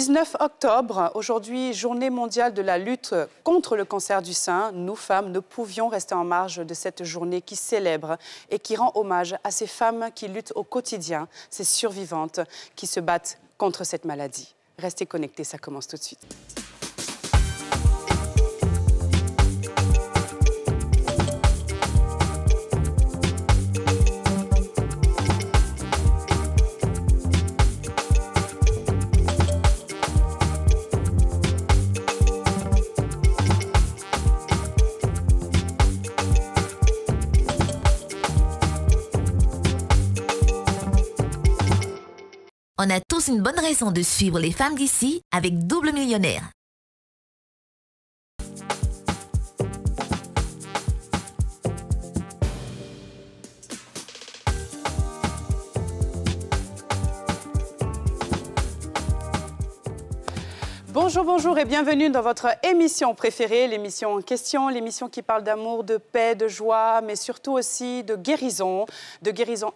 19 octobre, aujourd'hui, journée mondiale de la lutte contre le cancer du sein. Nous, femmes, ne pouvions rester en marge de cette journée qui célèbre et qui rend hommage à ces femmes qui luttent au quotidien, ces survivantes qui se battent contre cette maladie. Restez connectés, ça commence tout de suite. On a tous une bonne raison de suivre les femmes d'ici avec Double Millionnaire. Bonjour, bonjour et bienvenue dans votre émission préférée, l'émission en question, l'émission qui parle d'amour, de paix, de joie, mais surtout aussi de guérison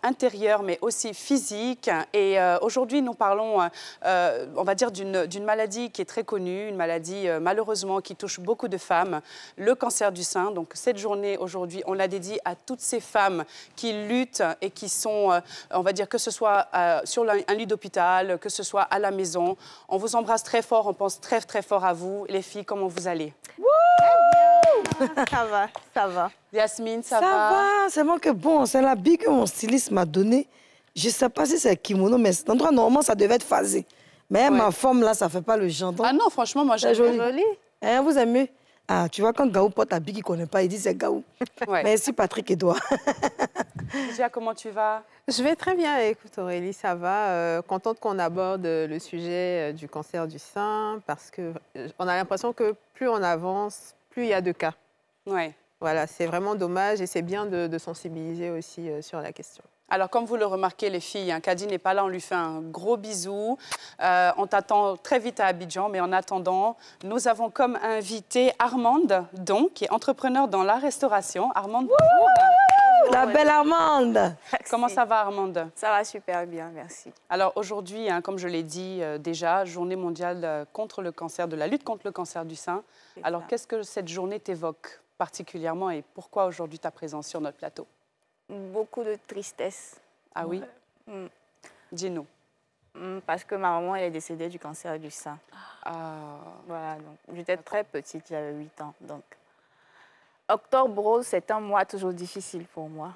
intérieure, mais aussi physique. Et aujourd'hui, nous parlons, on va dire, d'une maladie qui est très connue, une maladie malheureusement qui touche beaucoup de femmes, le cancer du sein. Donc cette journée aujourd'hui, on la dédie à toutes ces femmes qui luttent et qui sont, on va dire, que ce soit sur un lit d'hôpital, que ce soit à la maison. On vous embrasse très fort, on pense très, très fort à vous. Les filles, comment vous allez? Ça va, ça va. Yasmine, ça Ça va? va, seulement que bon, c'est l'habit que mon styliste m'a donné. Je ne sais pas si c'est kimono, mais cet endroit, normalement, ça devait être phasé. Mais ma forme, là, ça ne fait pas le genre. Donc, Ah non, franchement, moi, j'aime joli. joli. Hein, vous aimez? Ah, tu vois, quand Gaou porte habit qu'il ne connaît pas, il dit c'est Gaou. Ouais. Merci, Patrick Edouard. Déjà, comment tu vas? Je vais très bien, écoute Aurélie, ça va. Contente qu'on aborde le sujet du cancer du sein parce qu'on a l'impression que plus on avance, plus il y a de cas. Ouais. Voilà, c'est vraiment dommage et c'est bien de sensibiliser aussi sur la question. Alors, comme vous le remarquez, les filles, hein, Kadi n'est pas là, on lui fait un gros bisou. On t'attend très vite à Abidjan, mais en attendant, nous avons comme invité Armande, donc, qui est entrepreneur dans la restauration. Armande, bonjour. La belle Armande. Comment ça va, Armande? Ça va super bien, merci. Alors aujourd'hui, hein, comme je l'ai dit déjà, journée mondiale contre le cancer, de la lutte contre le cancer du sein. Alors qu'est-ce que cette journée t'évoque particulièrement et pourquoi aujourd'hui ta présence sur notre plateau? Beaucoup de tristesse. Ah oui? Mm. Dis-nous. Parce que ma maman elle est décédée du cancer du sein. Ah. Voilà, donc j'étais très petite, j'avais 8 ans. Donc, octobre rose, c'est un mois toujours difficile pour moi.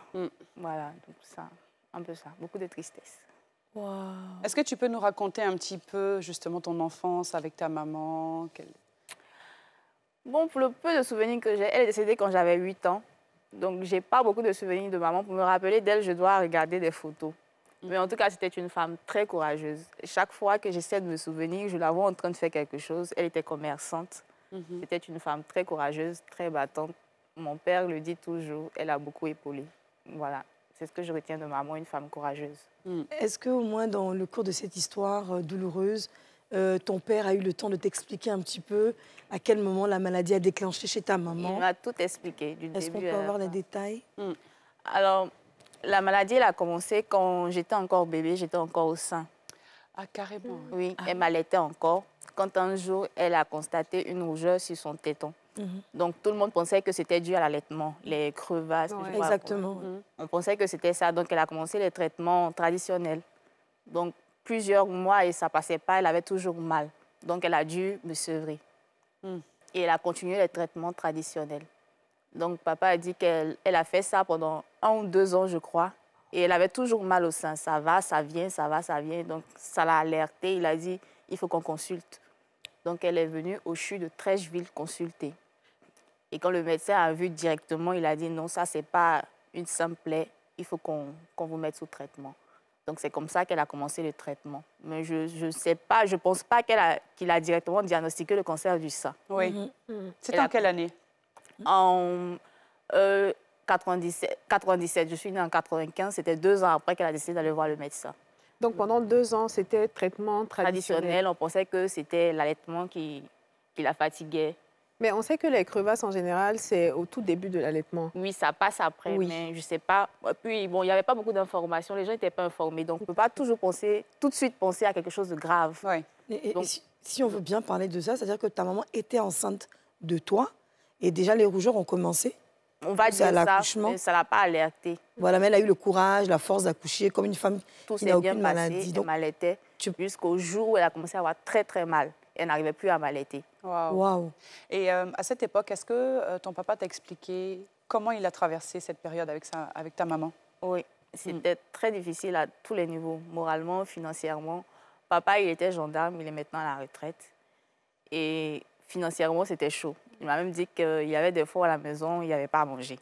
Voilà, donc ça, un peu ça, beaucoup de tristesse. Wow. Est-ce que tu peux nous raconter un petit peu justement ton enfance avec ta maman? Bon, pour le peu de souvenirs que j'ai, elle est décédée quand j'avais 8 ans. Donc, je n'ai pas beaucoup de souvenirs de maman. Pour me rappeler d'elle, je dois regarder des photos. Mais en tout cas, c'était une femme très courageuse. Chaque fois que j'essaie de me souvenir, je la vois en train de faire quelque chose. Elle était commerçante. C'était une femme très courageuse, très battante. Mon père le dit toujours, elle a beaucoup épaulé. Voilà, c'est ce que je retiens de maman, une femme courageuse. Est-ce qu'au moins, dans le cours de cette histoire douloureuse, ton père a eu le temps de t'expliquer un petit peu à quel moment la maladie a déclenché chez ta maman? Il m'a tout expliqué, du début. Est-ce qu'on peut avoir des détails? Alors, la maladie, elle a commencé quand j'étais encore bébé, j'étais encore au sein. Ah, carrément. Oui, elle m'allaitait encore. Quand un jour, elle a constaté une rougeur sur son téton. Donc, tout le monde pensait que c'était dû à l'allaitement, les crevasses. Ouais, exactement. On pensait que c'était ça. Donc, elle a commencé les traitements traditionnels. Donc, plusieurs mois et ça ne passait pas, elle avait toujours mal. Donc, elle a dû me sevrer. Et elle a continué les traitements traditionnels. Donc, papa a dit qu'elle a fait ça pendant 1 ou 2 ans, je crois. Et elle avait toujours mal au sein. Ça va, ça vient, ça va, ça vient. Donc, ça l'a alertée. Il a dit, il faut qu'on consulte. Donc, elle est venue au CHU de Trècheville consulter. Et quand le médecin a vu directement, il a dit, non, ça, ce n'est pas une simple plaie. Il faut qu'on vous mette sous traitement. Donc, c'est comme ça qu'elle a commencé le traitement. Mais je ne sais pas, je ne pense pas qu'il a directement diagnostiqué le cancer du sein. Oui. C'est en quelle année? En 97. Je suis née en 95. C'était 2 ans après qu'elle a décidé d'aller voir le médecin. Donc pendant 2 ans, c'était traitement traditionnel. On pensait que c'était l'allaitement qui la fatiguait. Mais on sait que les crevasses, en général, c'est au tout début de l'allaitement. Oui, ça passe après, Oui. mais je ne sais pas. Puis, bon, il n'y avait pas beaucoup d'informations. Les gens n'étaient pas informés. Donc, on ne peut pas toujours penser, tout de suite penser à quelque chose de grave. Oui. Et Donc, si on veut bien parler de ça, c'est-à-dire que ta maman était enceinte de toi et déjà les rougeurs ont commencé. On va dire ça, mais ça ne l'a pas alerté. Voilà, mais elle a eu le courage, la force d'accoucher comme une femme qui n'a aucune maladie. Elle m'allaitait jusqu'au jour où elle a commencé à avoir très, très mal. Elle n'arrivait plus à m'allaiter. Wow. Et à cette époque, est-ce que ton papa t'a expliqué comment il a traversé cette période avec ta maman? Oui, c'était très difficile à tous les niveaux, moralement, financièrement. Papa, il était gendarme, il est maintenant à la retraite. Et financièrement, c'était chaud. Il m'a même dit qu'il y avait des fois à la maison, il n'y avait pas à manger.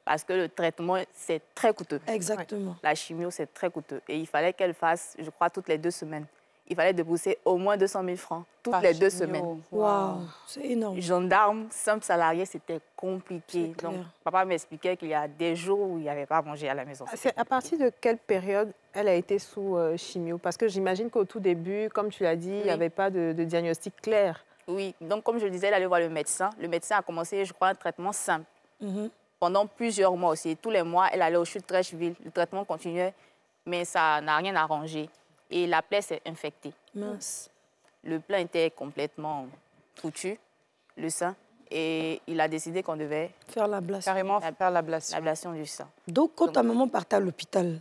Parce que le traitement, c'est très coûteux. Exactement. La chimio, c'est très coûteux. Et il fallait qu'elle fasse, je crois, toutes les 2 semaines. Il fallait débourser au moins 200 000 francs toutes les 2 semaines. Waouh, c'est énorme. Gendarme, simple salarié, c'était compliqué. Donc, papa m'expliquait qu'il y a des jours où il n'y avait pas à manger à la maison. C'est à partir de quelle période elle a été sous chimio? Parce que j'imagine qu'au tout début, comme tu l'as dit, il n'y avait pas de diagnostic clair. Oui, donc comme je le disais, elle allait voir le médecin. Le médecin a commencé, je crois, un traitement simple. Pendant plusieurs mois aussi. Tous les mois, elle allait au Chute-Trècheville. Le traitement continuait, mais ça n'a rien arrangé. Et la plaie s'est infectée. Mince. Le plein était complètement foutu, le sein. Et il a décidé qu'on devait faire l'ablation. Carrément faire l'ablation. L'ablation du sein. Donc, quand ta maman partait à l'hôpital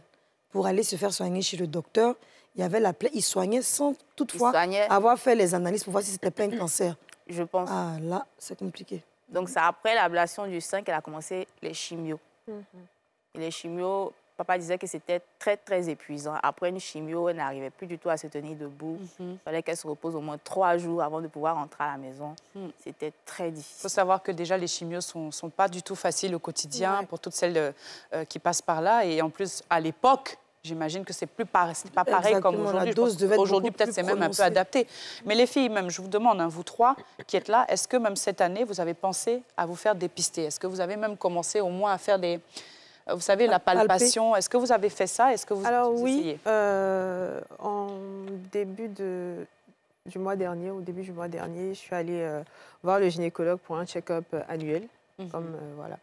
pour aller se faire soigner chez le docteur, il y avait la plaie, il soignait sans toutefois avoir fait les analyses pour voir si c'était plein cancer. Je pense. Ah, là, c'est compliqué. Donc, c'est après l'ablation du sein qu'elle a commencé les chimios. Et les chimios, papa disait que c'était très, très épuisant. Après une chimio, elle n'arrivait plus du tout à se tenir debout. Il fallait qu'elle se repose au moins 3 jours avant de pouvoir rentrer à la maison. C'était très difficile. Il faut savoir que déjà, les chimios ne sont pas du tout faciles au quotidien pour toutes celles qui passent par là. Et en plus, à l'époque, j'imagine que c'est pas pareil comme aujourd'hui. Aujourd'hui, peut-être c'est même un peu adapté. Mais les filles, même, je vous demande, vous trois qui êtes là, est-ce que même cette année, vous avez pensé à vous faire dépister? Est-ce que vous avez même commencé au moins à faire des... Vous savez, la palpation, est-ce que vous avez fait ça? Est-ce que vous oui, en début du mois dernier, au début du mois dernier, je suis allée voir le gynécologue pour un check-up annuel. Voilà.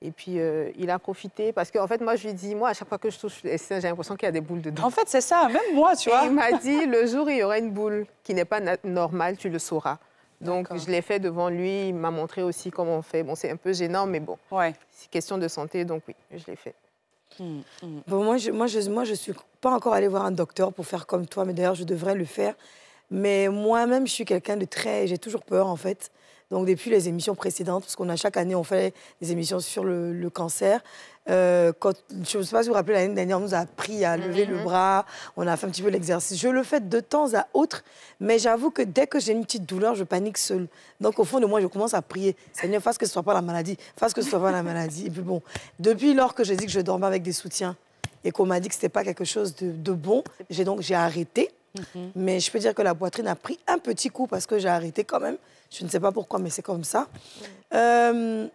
Et puis, il a profité, parce qu'en fait, moi, je lui dis, moi, à chaque fois que je touche les seins, j'ai l'impression qu'il y a des boules dedans. En fait, c'est ça, même moi, tu vois. Et il m'a dit, le jour où il y aura une boule qui n'est pas normale, tu le sauras. Donc, je l'ai fait devant lui, il m'a montré aussi comment on fait. Bon, c'est un peu gênant, mais bon, c'est question de santé, donc oui, je l'ai fait. Bon, moi, je suis pas encore allée voir un docteur pour faire comme toi, mais d'ailleurs, je devrais le faire. Mais moi-même, je suis quelqu'un de très... J'ai toujours peur, en fait. Donc, depuis les émissions précédentes, parce qu'on a chaque année, on fait des émissions sur le cancer. Je ne sais pas si vous vous rappelez, l'année dernière, on nous a appris à lever le bras. On a fait un petit peu l'exercice. Je le fais de temps à autre, mais j'avoue que dès que j'ai une petite douleur, je panique seule. Donc, au fond de moi, je commence à prier. Seigneur, fasse que ce ne soit pas la maladie. Fasse que ce ne soit pas la maladie. Et puis bon, depuis lors que j'ai dit que je dormais avec des soutiens et qu'on m'a dit que ce n'était pas quelque chose de bon, j'ai arrêté. Mais je peux dire que la poitrine a pris un petit coup parce que j'ai arrêté quand même. Je ne sais pas pourquoi, mais c'est comme ça. On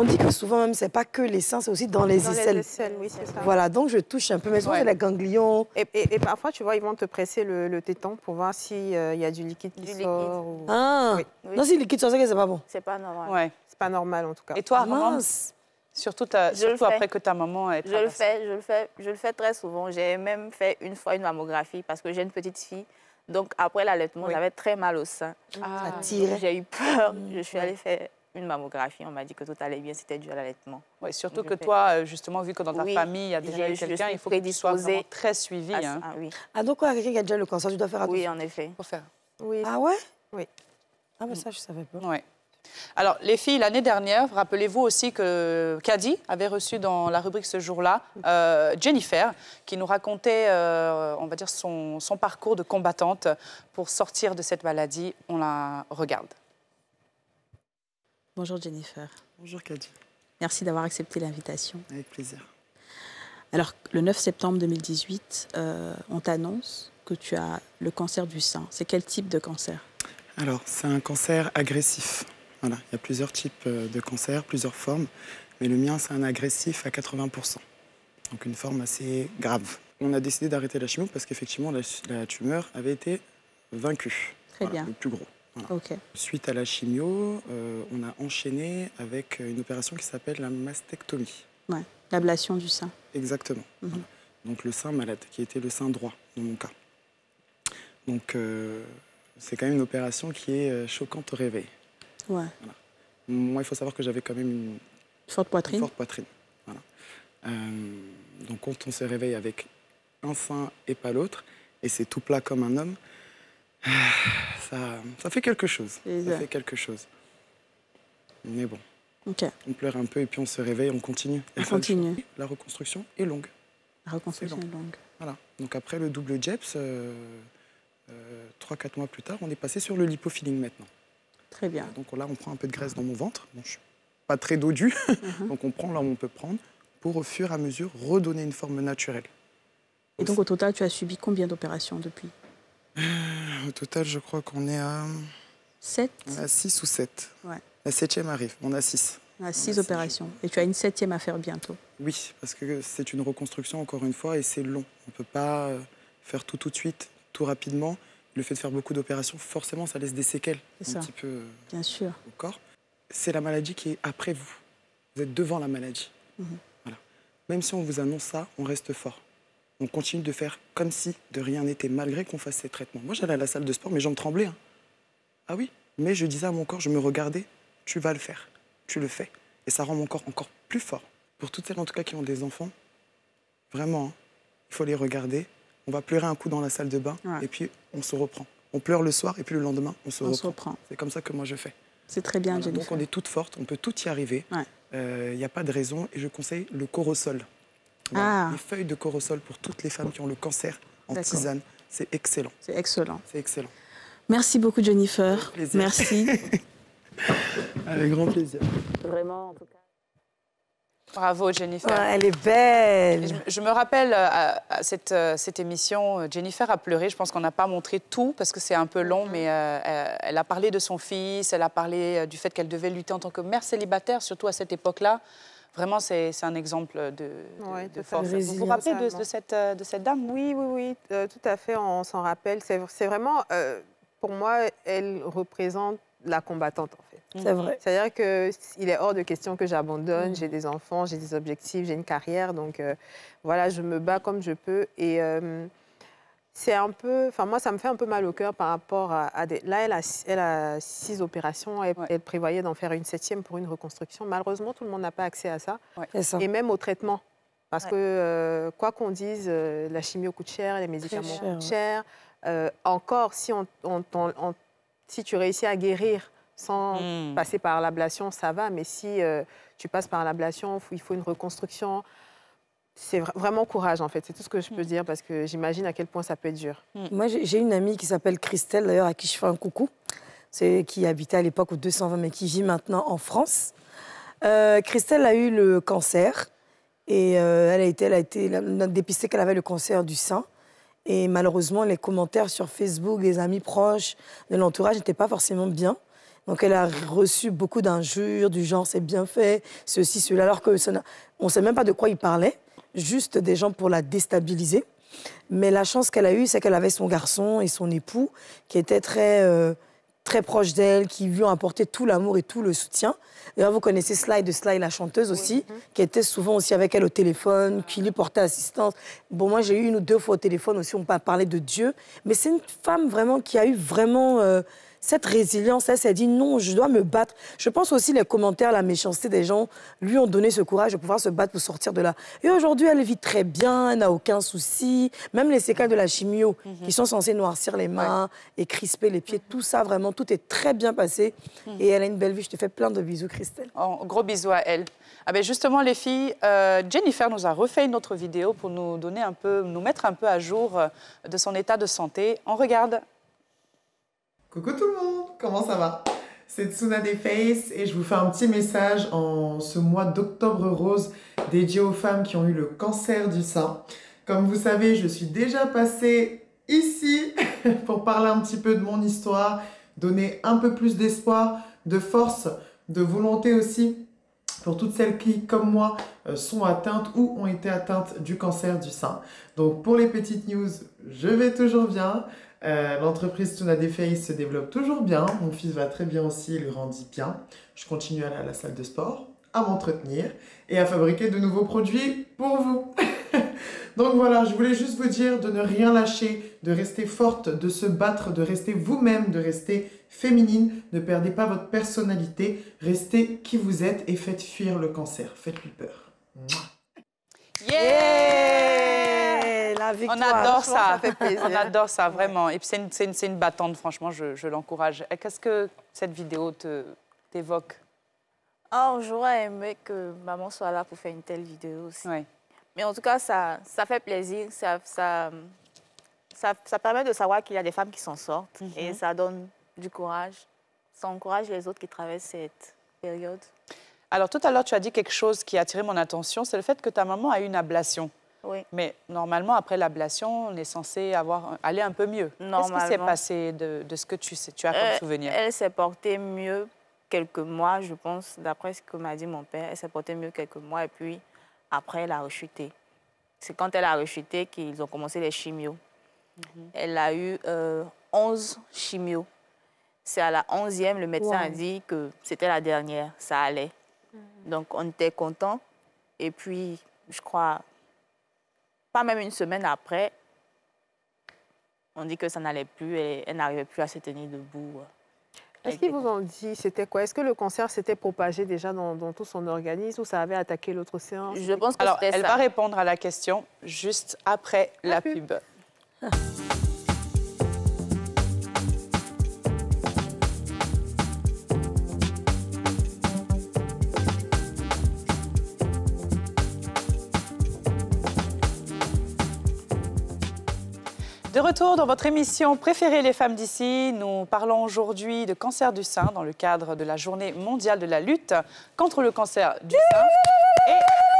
dit que souvent, même, ce n'est pas que les seins, c'est aussi dans les aisselles. Les aisselles, oui, c'est ça. Voilà, donc je touche un peu. Mais souvent, c'est les ganglions. Et parfois, tu vois, ils vont te presser le téton pour voir s'il y a du liquide qui sort. Ou... Ah, oui. Non, si le liquide sort, c'est pas bon. C'est pas normal. Ouais. C'est pas normal, en tout cas. Et toi, mince. Surtout après que ta maman est traversée. Je le fais très souvent. J'ai même fait une fois une mammographie parce que j'ai une petite fille. Donc, après l'allaitement, j'avais très mal au sein. Ça tirait. J'ai eu peur. Je suis allée faire une mammographie. On m'a dit que tout allait bien. C'était dû à l'allaitement. Oui, surtout que toi, justement, vu que dans ta famille, il y a déjà eu quelqu'un, il faut que tu sois vraiment très suivi. Donc, quelqu'un qui a déjà le cancer, tu dois faire attention. Oui, en effet. Faut faire. Oui. Ah ouais? Oui. Ah, mais ça, je ne savais pas. Oui. Alors, les filles, l'année dernière, rappelez-vous aussi que Kadi avait reçu dans la rubrique ce jour-là Jennifer, qui nous racontait, on va dire, son parcours de combattante pour sortir de cette maladie. On la regarde. Bonjour Jennifer. Bonjour Kadi. Merci d'avoir accepté l'invitation. Avec plaisir. Alors, le 9 septembre 2018, on t'annonce que tu as le cancer du sein. C'est quel type de cancer? Alors, c'est un cancer agressif. Voilà, il y a plusieurs types de cancers, plusieurs formes, mais le mien, c'est un agressif à 80%. Donc une forme assez grave. On a décidé d'arrêter la chimio parce qu'effectivement, la tumeur avait été vaincue. Très bien. Le plus gros. Voilà. Okay. Suite à la chimio, on a enchaîné avec une opération qui s'appelle la mastectomie. Ouais, l'ablation du sein. Exactement. Voilà. Donc le sein malade, qui était le sein droit, dans mon cas. Donc, c'est quand même une opération qui est choquante au réveil. Ouais. Voilà. Moi, il faut savoir que j'avais quand même une forte poitrine. Forte poitrine. Voilà. Donc, quand on se réveille avec un sein et pas l'autre, et c'est tout plat comme un homme, ça fait quelque chose. Ça fait quelque chose. Mais bon, on pleure un peu et puis on se réveille, on continue. On continue. La reconstruction est longue. La reconstruction est longue. Voilà. Donc après le double JEPS, 3-4 mois plus tard, on est passé sur le lipofilling maintenant. Très bien. Donc là, on prend un peu de graisse dans mon ventre. Bon, je ne suis pas très dodu, donc on prend là où on peut prendre pour au fur et à mesure redonner une forme naturelle. Et donc au total, tu as subi combien d'opérations depuis? Au total, je crois qu'on est à... 7? On est à 6 ou 7. Ouais. La 7e arrive, on a 6. On a 6 opérations. Et tu as une 7e à faire bientôt? Oui, parce que c'est une reconstruction, encore une fois, et c'est long. On ne peut pas faire tout de suite, tout rapidement. Le fait de faire beaucoup d'opérations, forcément, ça laisse des séquelles un petit peu bien sûr. Au corps. C'est la maladie qui est après vous. Vous êtes devant la maladie. Voilà. Même si on vous annonce ça, on reste fort. On continue de faire comme si de rien n'était, malgré qu'on fasse ces traitements. Moi, j'allais à la salle de sport, mes jambes tremblaient. Hein. Ah oui, mais je disais à mon corps, je me regardais, tu vas le faire, tu le fais. Et ça rend mon corps encore plus fort. Pour toutes celles, en tout cas, qui ont des enfants, vraiment, hein, il faut les regarder. On va pleurer un coup dans la salle de bain, et puis on se reprend. On pleure le soir, et puis le lendemain, on se reprend. C'est comme ça que moi, je fais. C'est très bien, voilà, donc on est toutes fortes, on peut tout y arriver. Il n'y a pas de raison, et je conseille le corosol. Voilà, les feuilles de corosol pour toutes les femmes qui ont le cancer en tisane, c'est excellent. C'est excellent. C'est excellent. Merci beaucoup, Jennifer. Merci. Avec grand plaisir. Vraiment, en tout cas. Bravo, Jennifer. Elle est belle. Je me rappelle à cette émission, Jennifer a pleuré. Je pense qu'on n'a pas montré tout parce que c'est un peu long, mais elle a parlé de son fils, elle a parlé du fait qu'elle devait lutter en tant que mère célibataire, surtout à cette époque-là. Vraiment, c'est un exemple de force. Vous vous rappelez de cette dame? Oui, tout à fait, on s'en rappelle. C'est vraiment, pour moi, elle représente la combattante, en fait. C'est vrai. C'est-à-dire qu'il est hors de question que j'abandonne. J'ai des enfants, j'ai des objectifs, j'ai une carrière. Donc, voilà, je me bats comme je peux. Et c'est un peu... Enfin, moi, ça me fait un peu mal au cœur par rapport à des... Là, elle a 6 opérations. Elle prévoyait d'en faire une 7e pour une reconstruction. Malheureusement, tout le monde n'a pas accès à ça. Et même au traitement. Parce que, quoi qu'on dise, la chimio coûte cher, les médicaments coûtent cher. Encore, si tu réussis à guérir sans passer par l'ablation, ça va. Mais si tu passes par l'ablation, il faut une reconstruction. C'est vraiment courage, en fait. C'est tout ce que je peux dire parce que j'imagine à quel point ça peut être dur. Moi, j'ai une amie qui s'appelle Christelle, d'ailleurs, à qui je fais un coucou. C'est qui habitait à l'époque au 220, mais qui vit maintenant en France. Christelle a eu le cancer et elle a été dépistée qu'elle avait le cancer du sein. Et malheureusement, les commentaires sur Facebook des amis proches de l'entourage n'étaient pas forcément bien. Donc, elle a reçu beaucoup d'injures du genre « c'est bien fait, ceci, cela », alors qu'on ne sait même pas de quoi ils parlaient, juste des gens pour la déstabiliser. Mais la chance qu'elle a eue, c'est qu'elle avait son garçon et son époux qui étaient très proches d'elle, qui lui ont apporté tout l'amour et tout le soutien. D'ailleurs, vous connaissez Sly de Sly, la chanteuse aussi, qui était souvent aussi avec elle au téléphone, qui lui portait assistance. Bon, moi, j'ai eu 1 ou 2 fois au téléphone aussi, on parlait de Dieu. Mais c'est une femme vraiment qui a eu vraiment cette résilience. Elle s'est dit non, je dois me battre. Je pense aussi les commentaires, la méchanceté des gens lui ont donné ce courage de pouvoir se battre pour sortir de là. Et aujourd'hui, elle vit très bien, elle n'a aucun souci. Même les séquelles de la chimio qui sont censées noircir les mains et crisper les pieds, tout ça, vraiment, tout est très bien passé. Et elle a une belle vie. Je te fais plein de bisous, Christelle. Oh, gros bisous à elle. Ah ben justement, les filles, Jennifer nous a refait une autre vidéo pour nous mettre un peu à jour de son état de santé. On regarde. Coucou tout le monde, comment ça va? C'est Tsuna des Face et je vous fais un petit message en ce mois d'octobre rose dédié aux femmes qui ont eu le cancer du sein. Comme vous savez, je suis déjà passée ici pour parler un petit peu de mon histoire, donner un peu plus d'espoir, de force, de volonté aussi pour toutes celles qui, comme moi, sont atteintes ou ont été atteintes du cancer du sein. Donc pour les petites news, je vais toujours bien. L'entreprise Tsuna des Face se développe toujours bien. Mon fils va très bien aussi, il grandit bien. Je continue à aller à la salle de sport, à m'entretenir et à fabriquer de nouveaux produits pour vous. Donc voilà, je voulais juste vous dire de ne rien lâcher, de rester forte, de se battre, de rester vous-même, de rester féminine. Ne perdez pas votre personnalité, restez qui vous êtes et faites fuir le cancer. Faites-lui peur. Yeah! La victoire. On adore ça. Ça fait plaisir. On adore ça, vraiment. Et puis c'est une battante, franchement, je l'encourage. Qu'est-ce que cette vidéo t'évoque? Oh, j'aurais aimé que maman soit là pour faire une telle vidéo aussi. Oui. Mais en tout cas, ça fait plaisir. Ça permet de savoir qu'il y a des femmes qui s'en sortent. Et ça donne du courage. Ça encourage les autres qui traversent cette période. Alors, tout à l'heure, tu as dit quelque chose qui a attiré mon attention, c'est le fait que ta maman a eu une ablation. Oui. Mais normalement, après l'ablation, on est censé aller un peu mieux. Qu'est-ce qui s'est passé de ce que tu as comme souvenir? Elle s'est portée mieux quelques mois, je pense, d'après ce que m'a dit mon père. Elle s'est portée mieux quelques mois et puis après, elle a rechuté. C'est quand elle a rechuté qu'ils ont commencé les chimios. Elle a eu 11 chimios. C'est à la 11e, le médecin a dit que c'était la dernière, ça allait. Donc, on était contents. Et puis, je crois, pas même une semaine après, on dit que ça n'allait plus et elle n'arrivait plus à se tenir debout. Est-ce qu'ils vous ont dit c'était quoi? Est-ce que le cancer s'était propagé déjà dans tout son organisme ou ça avait attaqué l'autre séance? Je pense que Alors, c'était ça. elle va répondre à la question juste après la pub. De retour dans votre émission préférée Les femmes d'ici, nous parlons aujourd'hui de cancer du sein dans le cadre de la journée mondiale de la lutte contre le cancer du sein. Et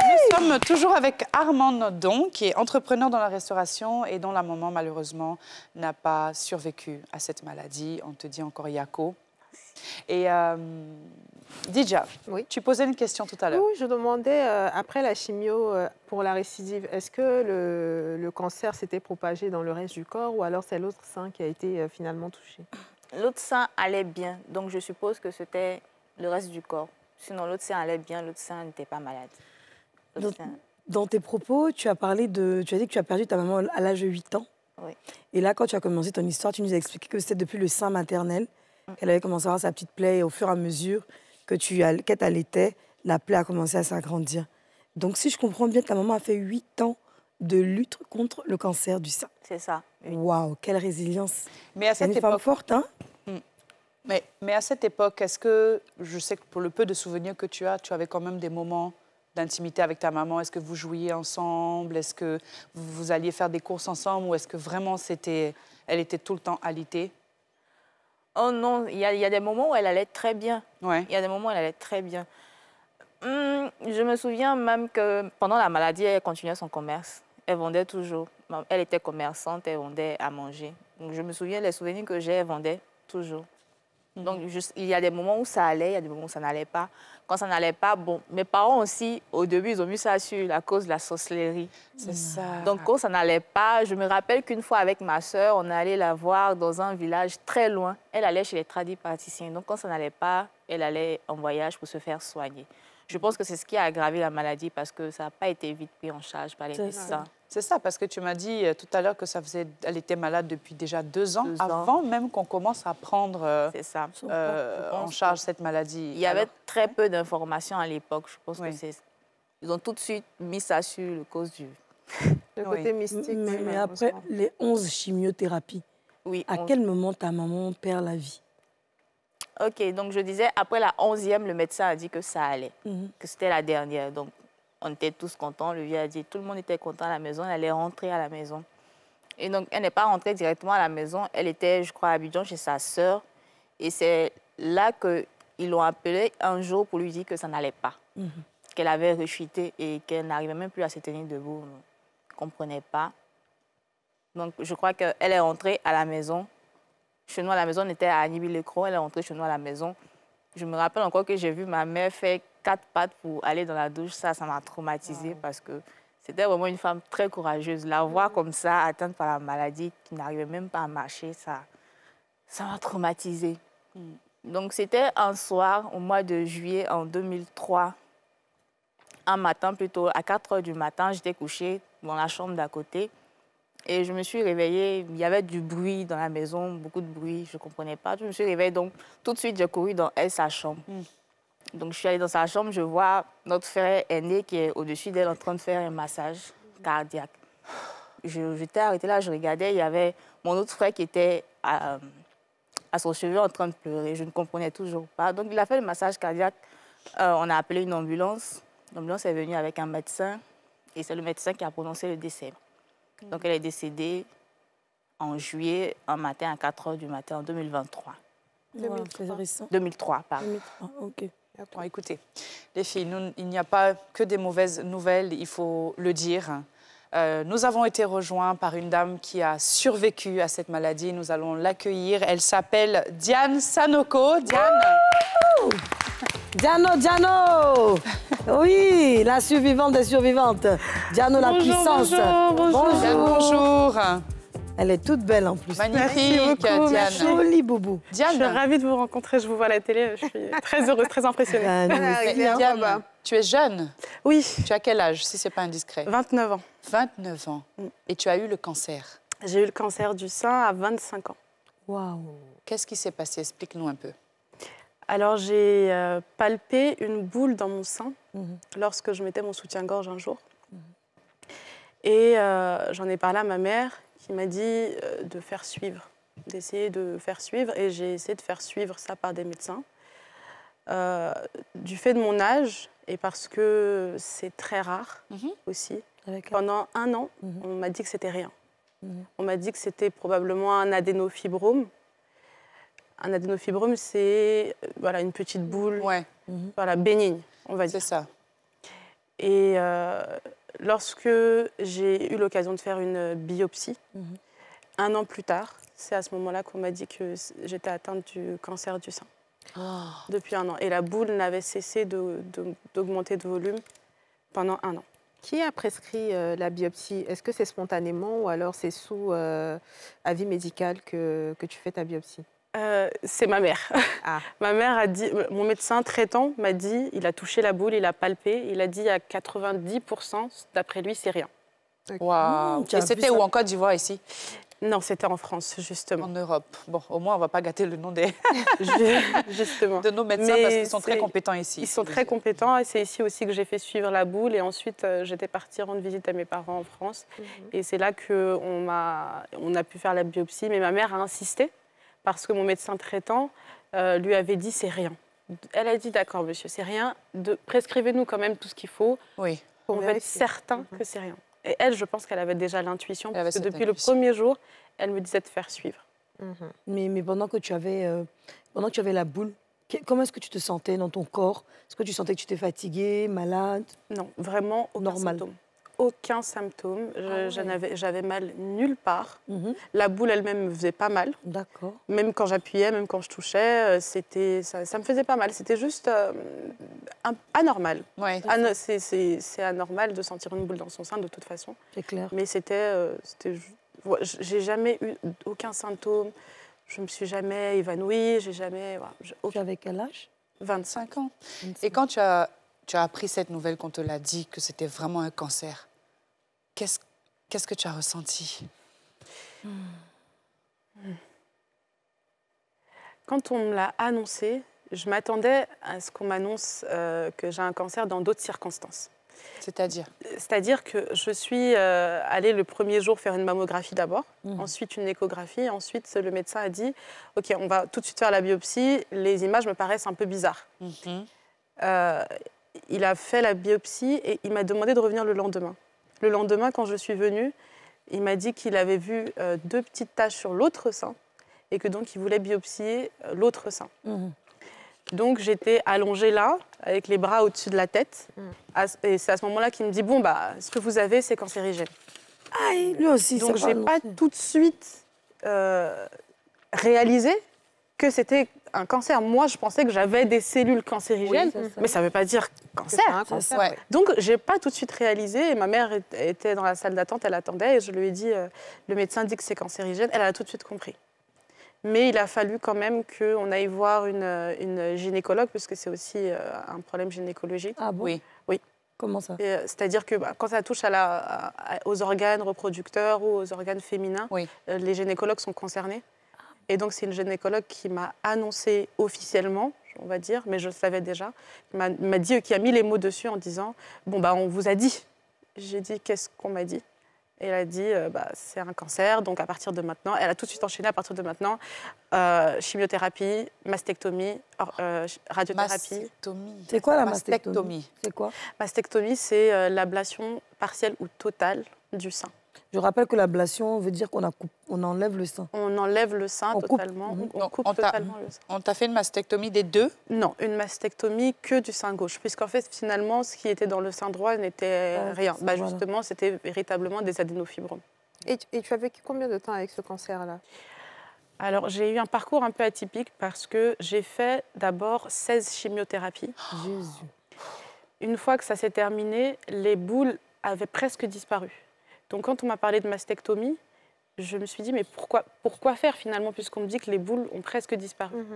nous sommes toujours avec Armand Nodon, qui est entrepreneur dans la restauration et dont la maman, malheureusement, n'a pas survécu à cette maladie. On te dit encore Yako. Et Dija, tu posais une question tout à l'heure. Oui, je demandais, après la chimio pour la récidive, est-ce que le cancer s'était propagé dans le reste du corps ou alors c'est l'autre sein qui a été finalement touché? L'autre sein allait bien, donc je suppose que c'était le reste du corps. Sinon, l'autre sein allait bien, l'autre sein n'était pas malade. Dans tes propos, tu as dit que tu as perdu ta maman à l'âge de 8 ans. Oui. Et là, quand tu as commencé ton histoire, tu nous as expliqué que c'était depuis le sein maternel qu'elle avait commencé à avoir sa petite plaie et au fur et à mesure qu'elle t'allaitais, la plaie a commencé à s'agrandir. Donc, si je comprends bien, ta maman a fait 8 ans de lutte contre le cancer du sein. C'est ça. Waouh, quelle résilience. Mais à cette une femme forte, hein? Mais à cette époque, est-ce que, je sais que pour le peu de souvenirs que tu avais quand même des moments d'intimité avec ta maman? Est-ce que vous jouiez ensemble? Est-ce que vous alliez faire des courses ensemble? Ou est-ce que vraiment elle était tout le temps alitée? Oh non, il y a des moments où elle allait très bien. Ouais. Il y a des moments où elle allait très bien. Je me souviens même que pendant la maladie, elle continuait son commerce. Elle vendait toujours. Elle était commerçante, elle vendait à manger. Donc, je me souviens, les souvenirs que j'ai, elle vendait toujours. Donc, il y a des moments où ça allait, il y a des moments où ça n'allait pas. Quand ça n'allait pas, bon, mes parents aussi, au début, ils ont mis ça sur la cause de la sorcellerie. C'est ça. Donc, quand ça n'allait pas, je me rappelle qu'une fois avec ma sœur, on allait la voir dans un village très loin. Elle allait chez les tradipraticiens. Donc, quand ça n'allait pas, elle allait en voyage pour se faire soigner. Je pense que c'est ce qui a aggravé la maladie parce que ça n'a pas été vite pris en charge par les médecins. C'est ça, parce que tu m'as dit tout à l'heure que elle était malade depuis déjà 2 ans, avant même qu'on commence à prendre en charge cette maladie. Il y avait très peu d'informations à l'époque. Je pense que ils ont tout de suite mis ça sur le cause du... Le côté mystique. Mais après les 11 chimiothérapies, à quel moment ta maman perd la vie? OK, donc je disais, après la 11e, le médecin a dit que ça allait, que c'était la dernière. Donc, on était tous contents. Le vieux a dit, tout le monde était content à la maison. Elle allait rentrer à la maison. Et donc, elle n'est pas rentrée directement à la maison. Elle était, je crois, à Abidjan chez sa sœur. Et c'est là qu'ils l'ont appelée un jour pour lui dire que ça n'allait pas, qu'elle avait rechuté et qu'elle n'arrivait même plus à se tenir debout. On ne comprenait pas. Donc, je crois qu'elle est rentrée à la maison. Chez nous, à la maison, on était à Anibi-le-Cros. Elle est rentrée chez nous à la maison. Je me rappelle encore que j'ai vu ma mère faire 4 pattes pour aller dans la douche. Ça m'a traumatisée parce que c'était vraiment une femme très courageuse. La voir comme ça, atteinte par la maladie, qui n'arrivait même pas à marcher, ça m'a traumatisée. Donc, c'était un soir, au mois de juillet en 2003, un matin plutôt, à 4 h du matin, j'étais couchée dans la chambre d'à côté. Et je me suis réveillée, il y avait du bruit dans la maison, beaucoup de bruit, je ne comprenais pas. Je me suis réveillée, donc tout de suite, j'ai couru dans elle, sa chambre. Donc je suis allée dans sa chambre, je vois notre frère aîné qui est au-dessus d'elle en train de faire un massage cardiaque. J'étais arrêtée là, je regardais, il y avait mon autre frère qui était à son chevet en train de pleurer. Je ne comprenais toujours pas. Donc il a fait le massage cardiaque, on a appelé une ambulance. L'ambulance est venue avec un médecin et c'est le médecin qui a prononcé le décès. Donc, elle est décédée en juillet, un matin, à 4 h du matin, en 2023. C'est récent. 2003, pardon. 2003, ok. Bon, écoutez, les filles, il n'y a pas que des mauvaises nouvelles, il faut le dire. Nous avons été rejoints par une dame qui a survécu à cette maladie. Nous allons l'accueillir. Elle s'appelle Diane Sanoko. Diane. Diano oui, la survivante des survivantes. Diano, la puissance. Bonjour. Bonjour. Elle est toute belle en plus. Magnifique, Diane. Jolie boubou. Diane. Je suis ravie de vous rencontrer. Je vous vois à la télé. Je suis très heureuse, très impressionnée. Diane, tu es jeune? Oui. Tu as quel âge, si ce n'est pas indiscret? 29 ans. 29 ans. Et tu as eu le cancer? J'ai eu le cancer du sein à 25 ans. Waouh. Qu'est-ce qui s'est passé? Explique-nous un peu. Alors, j'ai palpé une boule dans mon sein lorsque je mettais mon soutien-gorge un jour. Et j'en ai parlé à ma mère qui m'a dit de faire suivre, d'essayer de faire suivre. Et j'ai essayé de faire suivre ça par des médecins. Du fait de mon âge et parce que c'est très rare aussi, pendant un an, on m'a dit que c'était rien. On m'a dit que c'était probablement un adénofibrome. Un adénofibrome, c'est voilà, une petite boule voilà, bénigne, on va dire. C'est ça. Et lorsque j'ai eu l'occasion de faire une biopsie, un an plus tard, c'est à ce moment-là qu'on m'a dit que j'étais atteinte du cancer du sein. Depuis un an. Et la boule n'avait cessé d'augmenter de volume pendant un an. Qui a prescrit la biopsie? Est-ce que c'est spontanément ou alors c'est sous avis médical que tu fais ta biopsie? C'est ma mère. Ah. Ma mère a dit, mon médecin traitant m'a dit, il a touché la boule, il a palpé, il a dit à 90%, d'après lui, c'est rien. Waouh. Et c'était où, en Côte d'Ivoire, ici? Non, c'était en France, justement. En Europe. Bon, au moins, on ne va pas gâter le nom des... Justement. de nos médecins, parce qu'ils sont très compétents ici. Ils sont très compétents, et c'est ici aussi que j'ai fait suivre la boule. Et ensuite, j'étais partie rendre visite à mes parents en France. Et c'est là qu'on a pu faire la biopsie. Mais ma mère a insisté, parce que mon médecin traitant lui avait dit c'est rien. Elle a dit d'accord monsieur, c'est rien, prescrivez-nous quand même tout ce qu'il faut pour être certain que c'est rien. Et elle, je pense qu'elle avait déjà l'intuition, parce que depuis le premier jour, elle me disait de faire suivre. Mais pendant que tu avais la boule, comment est-ce que tu te sentais dans ton corps? Est-ce que tu sentais que tu étais fatiguée, malade? Non, vraiment aucun symptôme. Aucun symptôme. J'avais mal nulle part. La boule elle-même me faisait pas mal. D'accord. Même quand j'appuyais, même quand je touchais, ça me faisait pas mal. C'était juste anormal. Ouais. C'est anormal de sentir une boule dans son sein de toute façon. C'est clair. Mais j'ai jamais eu aucun symptôme. Je me suis jamais évanouie. J'ai jamais. Tu avais quel âge? 25 ans. 25. Et quand tu as appris cette nouvelle, qu'on te l'a dit, que c'était vraiment un cancer, qu'est-ce que tu as ressenti? Quand on me l'a annoncé, je m'attendais à ce qu'on m'annonce que j'ai un cancer dans d'autres circonstances. C'est-à-dire? C'est-à-dire que je suis allée le premier jour faire une mammographie d'abord, ensuite une échographie, ensuite le médecin a dit « Ok, on va tout de suite faire la biopsie, les images me paraissent un peu bizarres ». Il a fait la biopsie et il m'a demandé de revenir le lendemain. Le lendemain, quand je suis venue, il m'a dit qu'il avait vu 2 petites taches sur l'autre sein et que donc il voulait biopsier l'autre sein. Donc j'étais allongée là, avec les bras au-dessus de la tête. Et c'est à ce moment-là qu'il me dit « Bon, bah, ce que vous avez, c'est cancérigène. » Aïe, lui aussi. Donc je n'ai pas tout de suite réalisé que c'était un cancer. Moi, je pensais que j'avais des cellules cancérigènes, mais ça ne veut pas dire cancer. Ouais. Donc, je n'ai pas tout de suite réalisé. Et ma mère était dans la salle d'attente, elle attendait, et je lui ai dit, le médecin dit que c'est cancérigène. Elle a tout de suite compris. Mais il a fallu quand même qu'on aille voir une gynécologue, parce que c'est aussi un problème gynécologique. Ah bon? Oui. Oui. Comment ça? C'est-à-dire que quand ça touche aux organes reproducteurs ou aux organes féminins, les gynécologues sont concernés. Et donc, c'est une gynécologue qui m'a annoncé officiellement, on va dire, mais je le savais déjà, qui a mis les mots dessus en disant « Bon, on vous a dit ». J'ai dit « Qu'est-ce qu'on m'a dit ?» Et elle a dit c'est un cancer, donc à partir de maintenant, elle a tout de suite enchaîné à partir de maintenant, chimiothérapie, mastectomie, radiothérapie. Mastectomie. C'est quoi la mastectomie? C'est quoi? Mastectomie, c'est l'ablation partielle ou totale du sein. Je rappelle que l'ablation veut dire qu'on enlève le sein. On enlève le sein totalement. On coupe totalement le sein. On t'a fait une mastectomie des deux? Non, une mastectomie que du sein gauche, puisqu'en fait, finalement, ce qui était dans le sein droit n'était rien. Justement, c'était véritablement des adénofibromes. Et tu as vécu combien de temps avec ce cancer-là? Alors, j'ai eu un parcours un peu atypique parce que j'ai fait d'abord 16 chimiothérapies. Jésus. Une fois que ça s'est terminé, les boules avaient presque disparu. Donc, quand on m'a parlé de mastectomie, je me suis dit, mais pourquoi faire finalement, puisqu'on me dit que les boules ont presque disparu.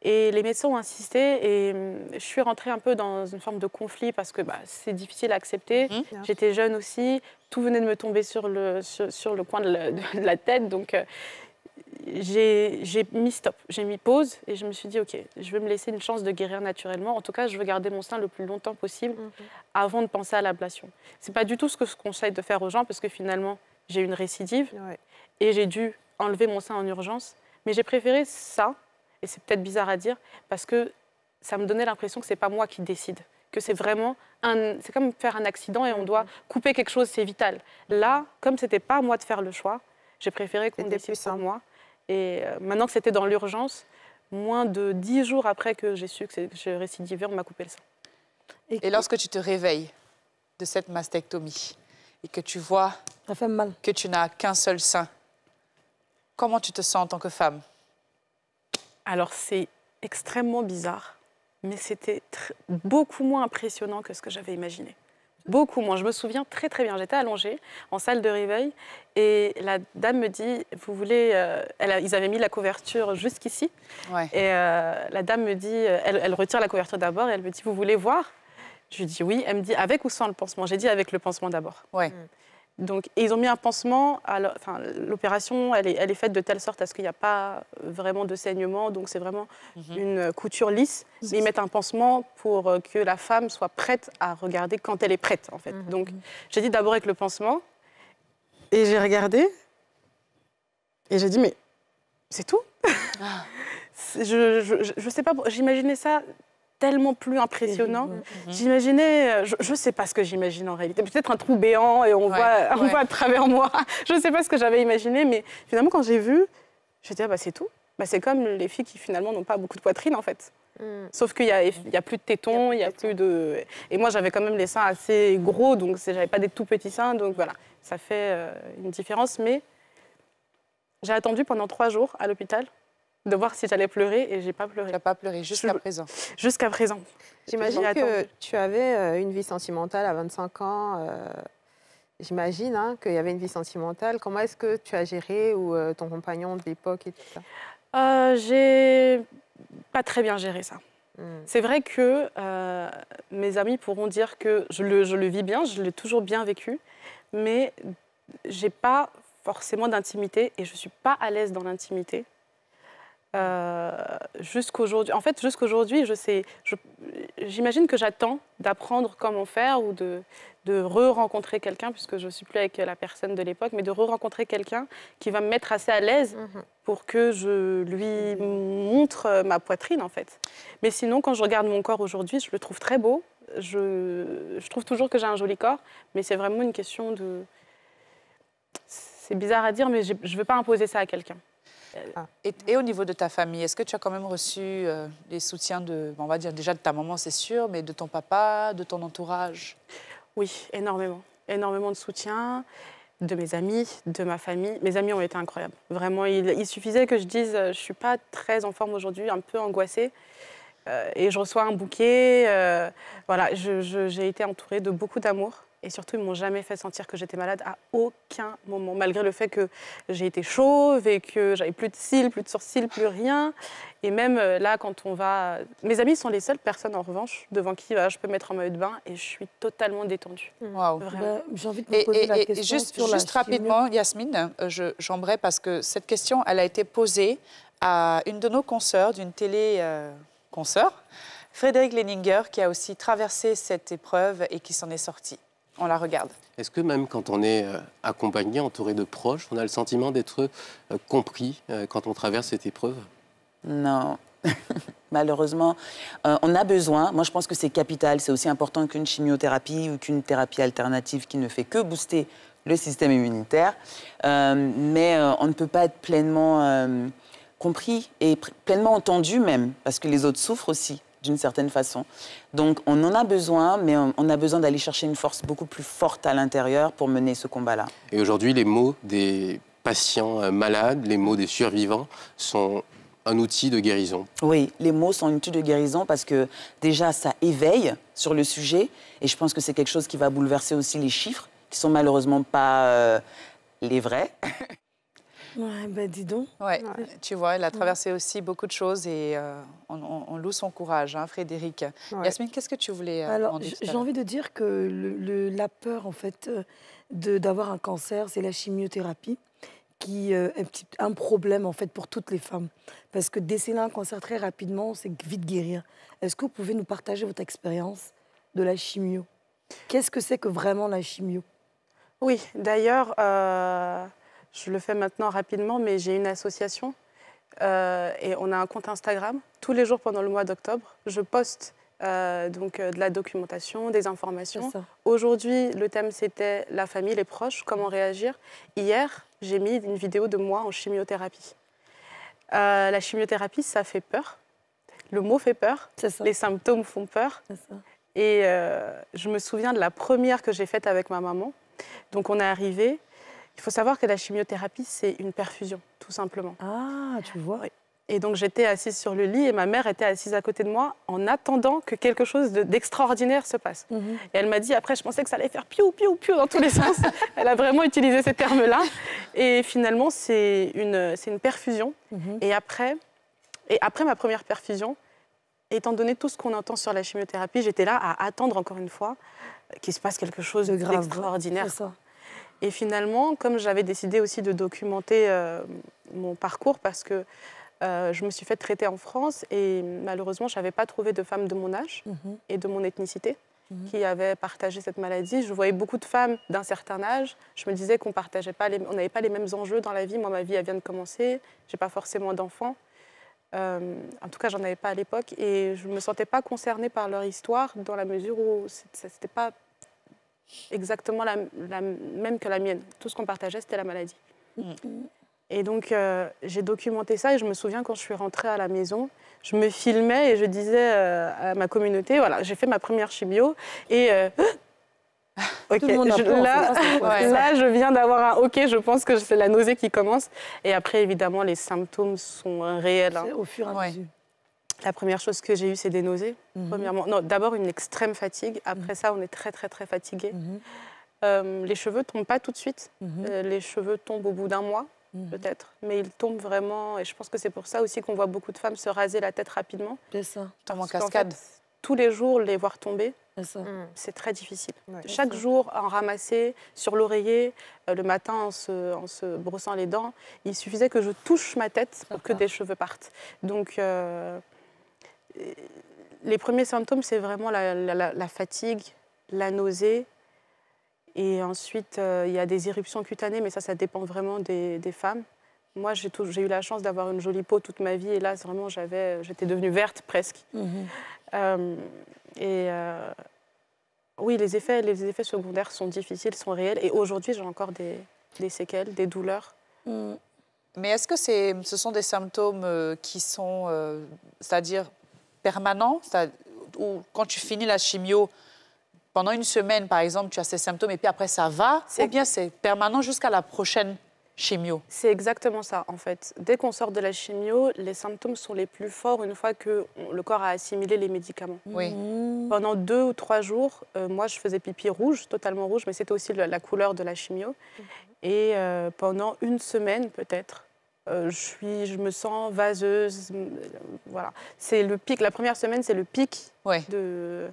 Et les médecins ont insisté et je suis rentrée un peu dans une forme de conflit parce que c'est difficile à accepter. J'étais jeune aussi, tout venait de me tomber sur le coin de la tête. Donc, j'ai mis stop, j'ai mis pause et je me suis dit, OK, je vais me laisser une chance de guérir naturellement. En tout cas, je veux garder mon sein le plus longtemps possible avant de penser à l'ablation. Ce n'est pas du tout ce que je conseille de faire aux gens parce que finalement, j'ai eu une récidive et j'ai dû enlever mon sein en urgence. Mais j'ai préféré ça, et c'est peut-être bizarre à dire, parce que ça me donnait l'impression que ce n'est pas moi qui décide, que c'est vraiment c'est comme faire un accident et on doit couper quelque chose, c'est vital. Là, comme ce n'était pas à moi de faire le choix, j'ai préféré qu'on décide pour moi. Et maintenant que c'était dans l'urgence, moins de 10 jours après que j'ai su que je récidivais, on m'a coupé le sein. Et lorsque tu te réveilles de cette mastectomie et que tu vois ça fait mal. Que tu n'as qu'un seul sein, comment tu te sens en tant que femme? Alors, c'est extrêmement bizarre, mais c'était beaucoup moins impressionnant que ce que j'avais imaginé. Beaucoup moins. Je me souviens très très bien. J'étais allongée en salle de réveil et la dame me dit, vous voulez... ils avaient mis la couverture jusqu'ici. Et la dame me dit, elle retire la couverture d'abord et elle me dit, vous voulez voir? Je lui dis oui. Elle me dit, avec ou sans le pansement? J'ai dit avec le pansement d'abord. Donc, et ils ont mis un pansement. L'opération, elle est faite de telle sorte à ce qu'il n'y a pas vraiment de saignement. Donc, c'est vraiment une couture lisse. Mais ils mettent un pansement pour que la femme soit prête à regarder quand elle est prête, en fait. Donc, j'ai dit d'abord avec le pansement. Et j'ai regardé. Et j'ai dit, mais c'est tout. Je sais pas, j'imaginais ça tellement plus impressionnant. J'imaginais, je ne sais pas ce que j'imagine en réalité, peut-être un trou béant et on voit à travers moi. Je ne sais pas ce que j'avais imaginé, mais finalement quand j'ai vu, je me suis dit, c'est tout. C'est comme les filles qui finalement n'ont pas beaucoup de poitrine en fait. Sauf qu'il n'y a plus de tétons, il y a plus de... Et moi j'avais quand même les seins assez gros, donc je n'avais pas des tout petits seins, donc voilà, ça fait une différence. Mais j'ai attendu pendant 3 jours à l'hôpital de voir si j'allais pleurer et j'ai pas pleuré. Tu n'as pas pleuré jusqu'à présent? Jusqu'à présent. J'imagine que tu avais une vie sentimentale à 25 ans. J'imagine qu'il y avait une vie sentimentale. Comment est-ce que tu as géré ou ton compagnon de l'époque et tout ça? J'ai pas très bien géré ça. C'est vrai que mes amis pourront dire que je le vis bien, je l'ai toujours bien vécu, mais j'ai pas forcément d'intimité et je suis pas à l'aise dans l'intimité. Jusqu'aujourd'hui, en fait, jusqu'aujourd'hui, j'imagine que j'attends d'apprendre comment faire ou de re-rencontrer quelqu'un, puisque je ne suis plus avec la personne de l'époque, mais de re-rencontrer quelqu'un qui va me mettre assez à l'aise pour que je lui montre ma poitrine, en fait. Mais sinon, quand je regarde mon corps aujourd'hui, je le trouve très beau. Je trouve toujours que j'ai un joli corps, mais c'est vraiment une question de... C'est bizarre à dire, mais je ne veux pas imposer ça à quelqu'un. Et au niveau de ta famille, est-ce que tu as quand même reçu des soutiens on va dire déjà de ta maman, c'est sûr, mais de ton papa, de ton entourage? Oui, énormément. Énormément de soutien, de mes amis, de ma famille. Mes amis ont été incroyables. Vraiment, il suffisait que je dise je ne suis pas très en forme aujourd'hui, un peu angoissée. Et je reçois un bouquet. Voilà, j'ai été entourée de beaucoup d'amour. Et surtout, ils ne m'ont jamais fait sentir que j'étais malade à aucun moment, malgré le fait que j'ai été chauve et que j'avais plus de cils, plus de sourcils, plus rien. Et même là, quand on va... Mes amis sont les seules personnes, en revanche, devant qui je peux mettre en maillot de bain et je suis totalement détendue. Waouh. J'ai envie de vous poser la question juste sur la rapidement, Yasmine, j'aimerais, parce que cette question, elle a été posée à une de nos consoeurs d'une télé-consoeur, Frédéric Leninger, qui a aussi traversé cette épreuve et qui s'en est sorti. On la regarde. Est-ce que même quand on est accompagné, entouré de proches, on a le sentiment d'être compris quand on traverse cette épreuve? Non. Malheureusement, on a besoin. Moi, je pense que c'est capital. C'est aussi important qu'une chimiothérapie ou qu'une thérapie alternative qui ne fait que booster le système immunitaire. Mais on ne peut pas être pleinement compris et pleinement entendu même, parce que les autres souffrent aussi, d'une certaine façon. Donc, on en a besoin, mais on a besoin d'aller chercher une force beaucoup plus forte à l'intérieur pour mener ce combat-là. Et aujourd'hui, les mots des patients malades, les mots des survivants sont un outil de guérison. Oui, les mots sont un outil de guérison parce que déjà, ça éveille sur le sujet et je pense que c'est quelque chose qui va bouleverser aussi les chiffres, qui sont malheureusement pas les vrais. Ouais, ben dis donc. Ouais, tu vois, elle a traversé aussi beaucoup de choses et on loue son courage, hein, Frédéric. Ouais. Yasmine, qu'est-ce que tu voulais Alors, j'ai envie de dire que la peur, en fait, d'avoir un cancer, c'est la chimiothérapie qui est un problème, en fait, pour toutes les femmes. Parce que déceler un cancer très rapidement, c'est vite guérir. Est-ce que vous pouvez nous partager votre expérience de la chimio? Qu'est-ce que c'est que vraiment la chimio? Oui, d'ailleurs... je le fais maintenant rapidement, mais j'ai une association et on a un compte Instagram. Tous les jours pendant le mois d'octobre, je poste de la documentation, des informations. Aujourd'hui, le thème, c'était la famille, les proches, comment réagir. Hier, j'ai mis une vidéo de moi en chimiothérapie. La chimiothérapie, ça fait peur. Le mot fait peur. Les symptômes font peur. Et je me souviens de la première que j'ai faite avec ma maman. Donc, on est arrivé. Il faut savoir que la chimiothérapie, c'est une perfusion, tout simplement. Ah, tu vois. Oui. Et donc, j'étais assise sur le lit et ma mère était assise à côté de moi en attendant que quelque chose d'extraordinaire se passe. Et elle m'a dit, après, je pensais que ça allait faire piou, piou, piou dans tous les sens. Elle a vraiment utilisé ces termes-là. Et finalement, c'est une perfusion. Et après ma première perfusion, étant donné tout ce qu'on entend sur la chimiothérapie, j'étais là à attendre, encore une fois, qu'il se passe quelque chose d'extraordinaire. Et finalement, comme j'avais décidé aussi de documenter mon parcours, parce que je me suis fait traiter en France et malheureusement, je n'avais pas trouvé de femmes de mon âge et de mon ethnicité qui avaient partagé cette maladie. Je voyais beaucoup de femmes d'un certain âge. Je me disais qu'on n'avait pas les mêmes enjeux dans la vie. Moi, ma vie, elle vient de commencer. Je n'ai pas forcément d'enfants. En tout cas, j'en avais pas à l'époque. Et je ne me sentais pas concernée par leur histoire dans la mesure où ce n'était pas exactement la même que la mienne. Tout ce qu'on partageait, c'était la maladie. Et donc, j'ai documenté ça et je me souviens quand je suis rentrée à la maison, je me filmais et je disais à ma communauté, voilà, j'ai fait ma première chimio et... OK, là, je viens d'avoir un OK, je pense que c'est la nausée qui commence. Et après, évidemment, les symptômes sont réels. Hein. Au fur et à mesure. La première chose que j'ai eue, c'est des nausées. Premièrement, non, d'abord une extrême fatigue. Après ça, on est très, très, très fatigué. Les cheveux ne tombent pas tout de suite. Les cheveux tombent au bout d'un mois, peut-être. Mais ils tombent vraiment. Et je pense que c'est pour ça aussi qu'on voit beaucoup de femmes se raser la tête rapidement. C'est ça. En cascade. En fait, tous les jours, les voir tomber, c'est très difficile. Chaque jour, en ramasser sur l'oreiller, le matin en se brossant les dents, il suffisait que je touche ma tête pour que des cheveux partent. Donc... les premiers symptômes, c'est vraiment la fatigue, la nausée. Et ensuite, il y a des éruptions cutanées, mais ça dépend vraiment des femmes. Moi, j'ai eu la chance d'avoir une jolie peau toute ma vie. Et là, vraiment, j'étais devenue verte presque. Oui, les effets secondaires sont difficiles, sont réels. Et aujourd'hui, j'ai encore des séquelles, des douleurs. Mais est-ce que ce sont des symptômes qui sont, c'est-à-dire permanents, ou quand tu finis la chimio, pendant une semaine, par exemple, tu as ces symptômes et puis après ça va, ou bien c'est permanent jusqu'à la prochaine chimio. C'est exactement ça, en fait. Dès qu'on sort de la chimio, les symptômes sont les plus forts une fois que le corps a assimilé les médicaments. Oui. Pendant 2 ou 3 jours, moi, je faisais pipi rouge, totalement rouge, mais c'était aussi la couleur de la chimio. Et pendant 1 semaine, peut-être, je me sens vaseuse. Voilà. C'est le pic. La première semaine, c'est le pic de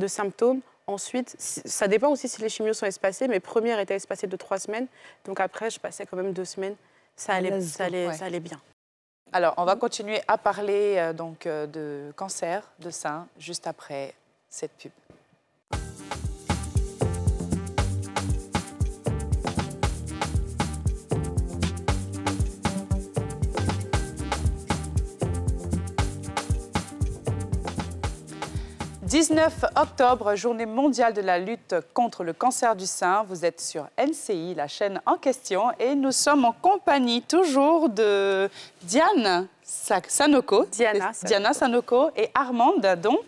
symptômes. Ensuite, ça dépend aussi si les chimios sont espacés. Mes premières étaient espacées de 3 semaines. Donc après, je passais quand même 2 semaines. Ça allait bien. Alors, on va continuer à parler de cancer de sein juste après cette pub. « 19 octobre, journée mondiale de la lutte contre le cancer du sein. Vous êtes sur NCI, la chaîne en question, et nous sommes en compagnie toujours de Diana Sanoco et Armande Dadon.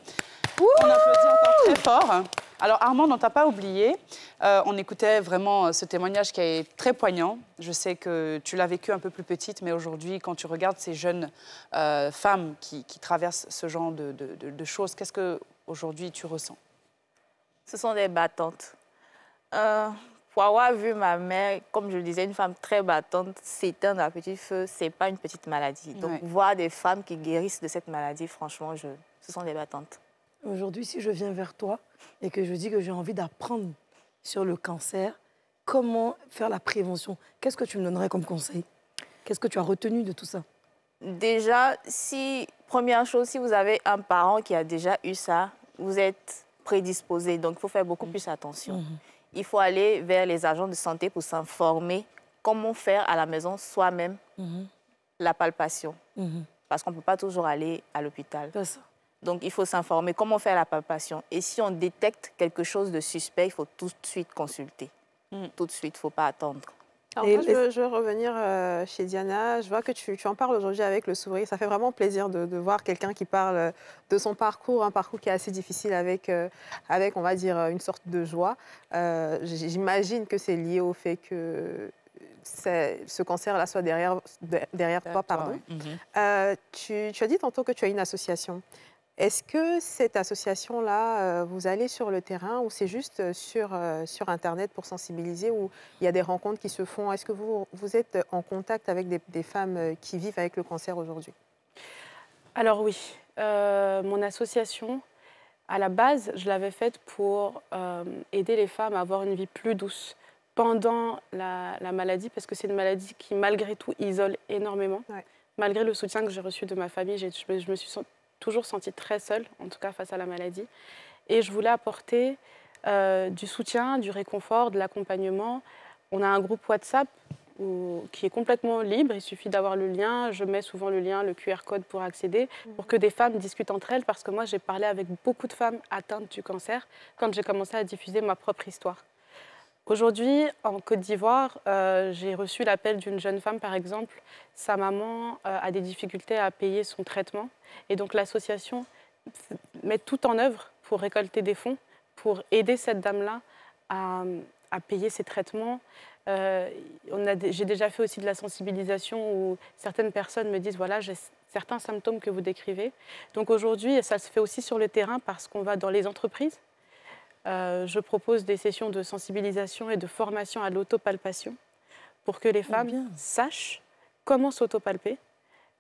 On applaudit encore très fort. Alors Armande, on ne t'a pas oublié. On écoutait vraiment ce témoignage qui est très poignant. Je sais que tu l'as vécu un peu plus petite, mais aujourd'hui, quand tu regardes ces jeunes femmes qui traversent ce genre de choses, qu'est-ce que aujourd'hui tu ressens? Ce sont des battantes. Pour avoir vu ma mère, comme je le disais, une femme très battante, s'éteindre à petit feu, ce n'est pas une petite maladie. Donc voir des femmes qui guérissent de cette maladie, franchement, ce sont des battantes. Aujourd'hui, si je viens vers toi et que je dis que j'ai envie d'apprendre sur le cancer, comment faire la prévention? Qu'est-ce que tu me donnerais comme conseil? Qu'est-ce que tu as retenu de tout ça? Déjà, première chose, si vous avez un parent qui a déjà eu ça, vous êtes prédisposé, donc il faut faire beaucoup plus attention. Il faut aller vers les agents de santé pour s'informer comment faire à la maison soi-même la palpation. Parce qu'on ne peut pas toujours aller à l'hôpital. Donc, il faut s'informer comment faire la palpation. Et si on détecte quelque chose de suspect, il faut tout de suite consulter. Tout de suite, il ne faut pas attendre. Alors moi, je veux revenir chez Diana. Je vois que tu en parles aujourd'hui avec le sourire. Ça fait vraiment plaisir de voir quelqu'un qui parle de son parcours, un parcours qui est assez difficile avec, on va dire, une sorte de joie. J'imagine que c'est lié au fait que ce cancer-là soit derrière toi. Pardon. Tu as dit tantôt que tu as une association. Est-ce que cette association-là, vous allez sur le terrain ou c'est juste sur Internet pour sensibiliser ou il y a des rencontres qui se font? Est-ce que vous êtes en contact avec des femmes qui vivent avec le cancer aujourd'hui? Alors oui, mon association, à la base, je l'avais faite pour aider les femmes à avoir une vie plus douce pendant la maladie, parce que c'est une maladie qui, malgré tout, isole énormément. Malgré le soutien que j'ai reçu de ma famille, je me suis toujours sentie très seule, en tout cas face à la maladie. Et je voulais apporter du soutien, du réconfort, de l'accompagnement. On a un groupe WhatsApp qui est complètement libre. Il suffit d'avoir le lien. Je mets souvent le lien, le QR code pour accéder, pour que des femmes discutent entre elles. Parce que moi, j'ai parlé avec beaucoup de femmes atteintes du cancer quand j'ai commencé à diffuser ma propre histoire. Aujourd'hui, en Côte d'Ivoire, j'ai reçu l'appel d'une jeune femme, par exemple. Sa maman a des difficultés à payer son traitement. Et donc, l'association met tout en œuvre pour récolter des fonds, pour aider cette dame-là à payer ses traitements. J'ai déjà fait aussi de la sensibilisation où certaines personnes me disent « voilà, j'ai certains symptômes que vous décrivez ». Donc aujourd'hui, ça se fait aussi sur le terrain parce qu'on va dans les entreprises. Je propose des sessions de sensibilisation et de formation à l'autopalpation pour que les femmes sachent comment s'autopalper.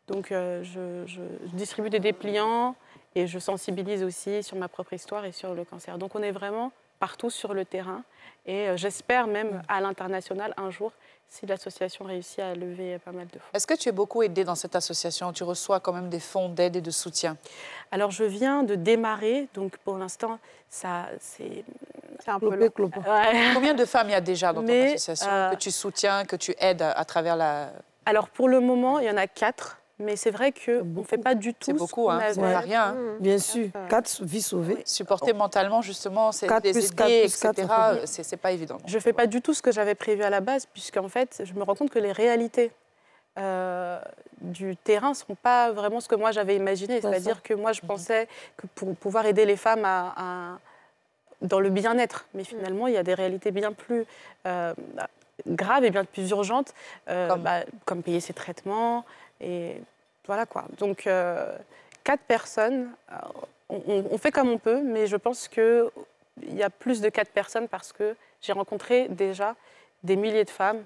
Donc, je distribue des dépliants et je sensibilise aussi sur ma propre histoire et sur le cancer. Donc, on est vraiment partout sur le terrain et j'espère même à l'international un jour si l'association réussit à lever pas mal de fonds. Est-ce que tu es beaucoup aidée dans cette association? Tu reçois quand même des fonds d'aide et de soutien? Alors, je viens de démarrer, donc pour l'instant, c'est un peu long. Combien de femmes il y a déjà dans ton association que tu soutiens, que tu aides à travers la... Alors, pour le moment, il y en a 4. Mais c'est vrai qu'on ne fait pas du tout. C'est beaucoup, hein, c'est pas rien. Bien sûr, 4 vies sauvées. Oui. Supporter mentalement, justement, c'est des idées, etc. C'est pas évident. Je ne fais pas du tout ce que j'avais prévu à la base, puisqu'en fait, je me rends compte que les réalités du terrain ne sont pas vraiment ce que moi j'avais imaginé. C'est-à-dire que moi, je pensais que pour pouvoir aider les femmes dans le bien-être. Mais finalement, il y a des réalités bien plus graves et bien plus urgentes, comme payer ses traitements. Et voilà quoi. Donc, 4 personnes, on fait comme on peut, mais je pense qu'il y a plus de 4 personnes parce que j'ai rencontré déjà des milliers de femmes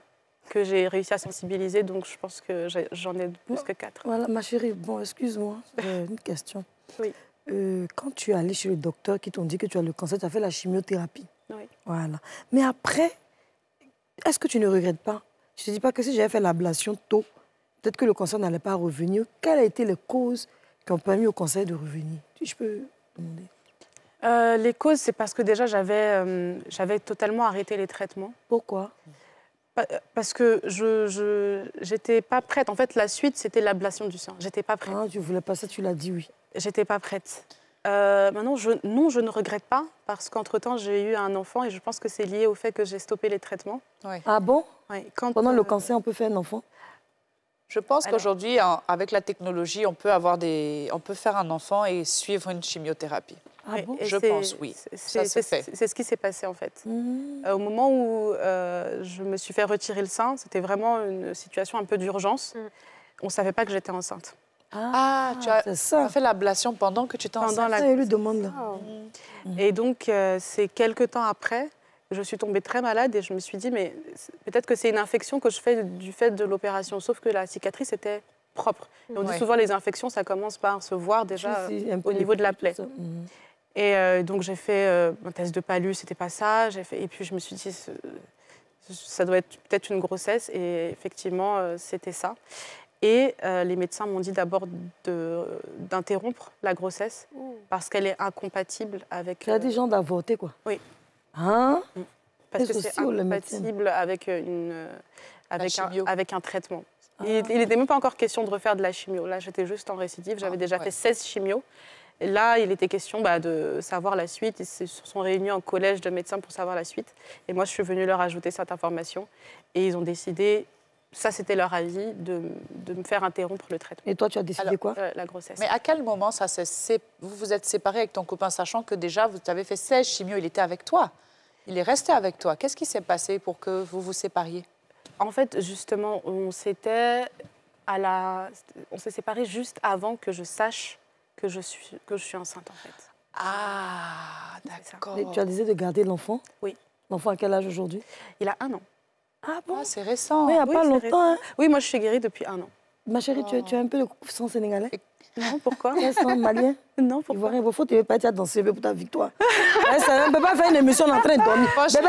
que j'ai réussi à sensibiliser, donc je pense que j'en ai plus que 4. Voilà, ma chérie, bon, excuse-moi, j'ai une question. Oui. Quand tu es allée chez le docteur qui t'ont dit que tu as le cancer, tu as fait la chimiothérapie. Oui. Voilà. Mais après, est-ce que tu ne regrettes pas? Tu ne te dis pas que si j'avais fait l'ablation tôt, peut-être que le cancer n'allait pas revenir. Quelles ont été les causes qui ont permis au cancer de revenir? Je peux demander. Les causes, c'est parce que déjà, j'avais totalement arrêté les traitements. Pourquoi? Parce que je n'étais pas prête. En fait, la suite, c'était l'ablation du sein. J'étais pas prête. Ah, tu voulais pas ça, tu l'as dit, oui. J'étais pas prête. Maintenant, non, je ne regrette pas, parce qu'entre-temps, j'ai eu un enfant et je pense que c'est lié au fait que j'ai stoppé les traitements. Oui. Ah bon? Oui. Pendant le cancer, on peut faire un enfant? Je pense qu'aujourd'hui, avec la technologie, on peut faire un enfant et suivre une chimiothérapie. Ah bon? Je pense, oui. Ça se fait. C'est ce qui s'est passé, en fait. Au moment où je me suis fait retirer le sein, c'était vraiment une situation un peu d'urgence. On ne savait pas que j'étais enceinte. Tu as fait l'ablation pendant que tu étais enceinte? Elle lui demande là. Et donc, c'est quelques temps après, je suis tombée très malade et je me suis dit, mais peut-être que c'est une infection que je fais du fait de l'opération. Sauf que la cicatrice était propre. Et on dit souvent les infections, ça commence par se voir déjà au niveau de la plaie. Et donc, j'ai fait un test de palud, c'était pas ça. Et puis, je me suis dit, ça doit être peut-être une grossesse. Et effectivement, c'était ça. Et les médecins m'ont dit d'abord d'interrompre la grossesse parce qu'elle est incompatible avec... Tu as des gens d'avorter, quoi? Oui. Hein? Parce que c'est incompatible avec un traitement. Il n'était même pas encore question de refaire de la chimio. Là, j'étais juste en récidive. J'avais déjà fait 16 chimios. Et là, il était question de savoir la suite. Ils se sont réunis en collège de médecins pour savoir la suite. Et moi, je suis venue leur ajouter cette information. Et ils ont décidé... Ça, c'était leur avis, de me faire interrompre le traitement. Et toi, tu as décidé quoi? La grossesse. Mais à quel moment vous vous êtes séparés avec ton copain, sachant que déjà, vous avez fait 16 chimios, il était avec toi? Il est resté avec toi. Qu'est-ce qui s'est passé pour que vous vous sépariez? En fait, justement, on s'est séparés juste avant que je sache que je suis enceinte, en fait. Ah, d'accord. Tu as décidé de garder l'enfant? Oui. L'enfant à quel âge aujourd'hui? Il a 1 an. Ah bon? C'est récent. Oui, il n'y a pas longtemps. Hein. Oui, moi, je suis guérie depuis 1 an. Ma chérie, tu as un peu le sang sénégalais? Non, pourquoi? Tu as sang malien? Non, pourquoi? Ivoirien, il faut que tu veux partir danser pour ta victoire. On ne peut pas faire une émission en train de dormir. Bébé,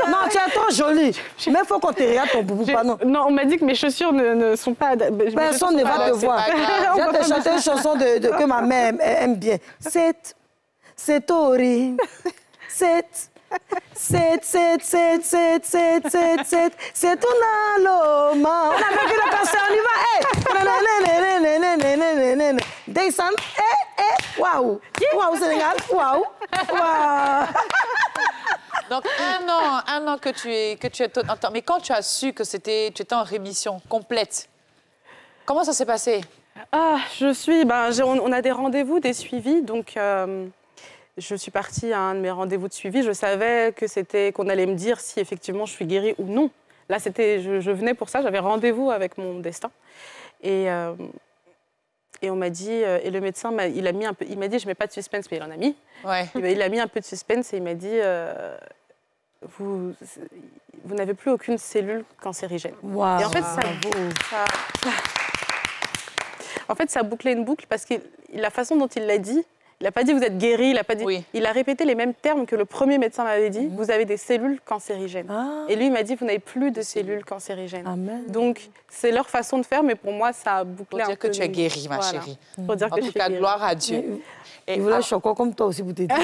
non, tu es trop jolie. Mais il faut qu'on te regarde ton boubou, pas non. Non, on m'a dit que mes chaussures ne sont pas... Personne ne va te voir. Je vais te chanter une chanson que ma mère aime bien. C'est horrible. C'est una loma. On a vécu le cancer, on y va. Descend. Waouh. Waouh, Sénégal. Waouh. Donc, un an que tu es... Mais quand tu as su que tu étais en rémission complète, comment ça s'est passé? On a des rendez-vous, des suivis, donc... Je suis partie à un de mes rendez-vous de suivi. Je savais qu'on allait me dire si effectivement je suis guérie ou non. Là, je venais pour ça. J'avais rendez-vous avec mon destin. Et on m'a dit, et le médecin il m'a dit, je mets pas de suspense, mais il en a mis. Ouais. Il a mis un peu de suspense et il m'a dit, vous n'avez plus aucune cellule cancérigène. Wow. Et en fait, ça a bouclé une boucle parce que la façon dont il l'a dit. Il n'a pas dit vous êtes guéri, il a pas dit. Oui. Il a répété les mêmes termes que le premier médecin m'avait dit. Vous avez des cellules cancérigènes. Et lui, il m'a dit vous n'avez plus de cellules cancérigènes. Amen. Donc, c'est leur façon de faire, mais pour moi, ça a bouclé un peu. Pour dire que tu es guérie, ma chérie. Pour dire en tout cas, gloire à Dieu. Et voilà, je suis encore comme toi aussi, vous t'aider.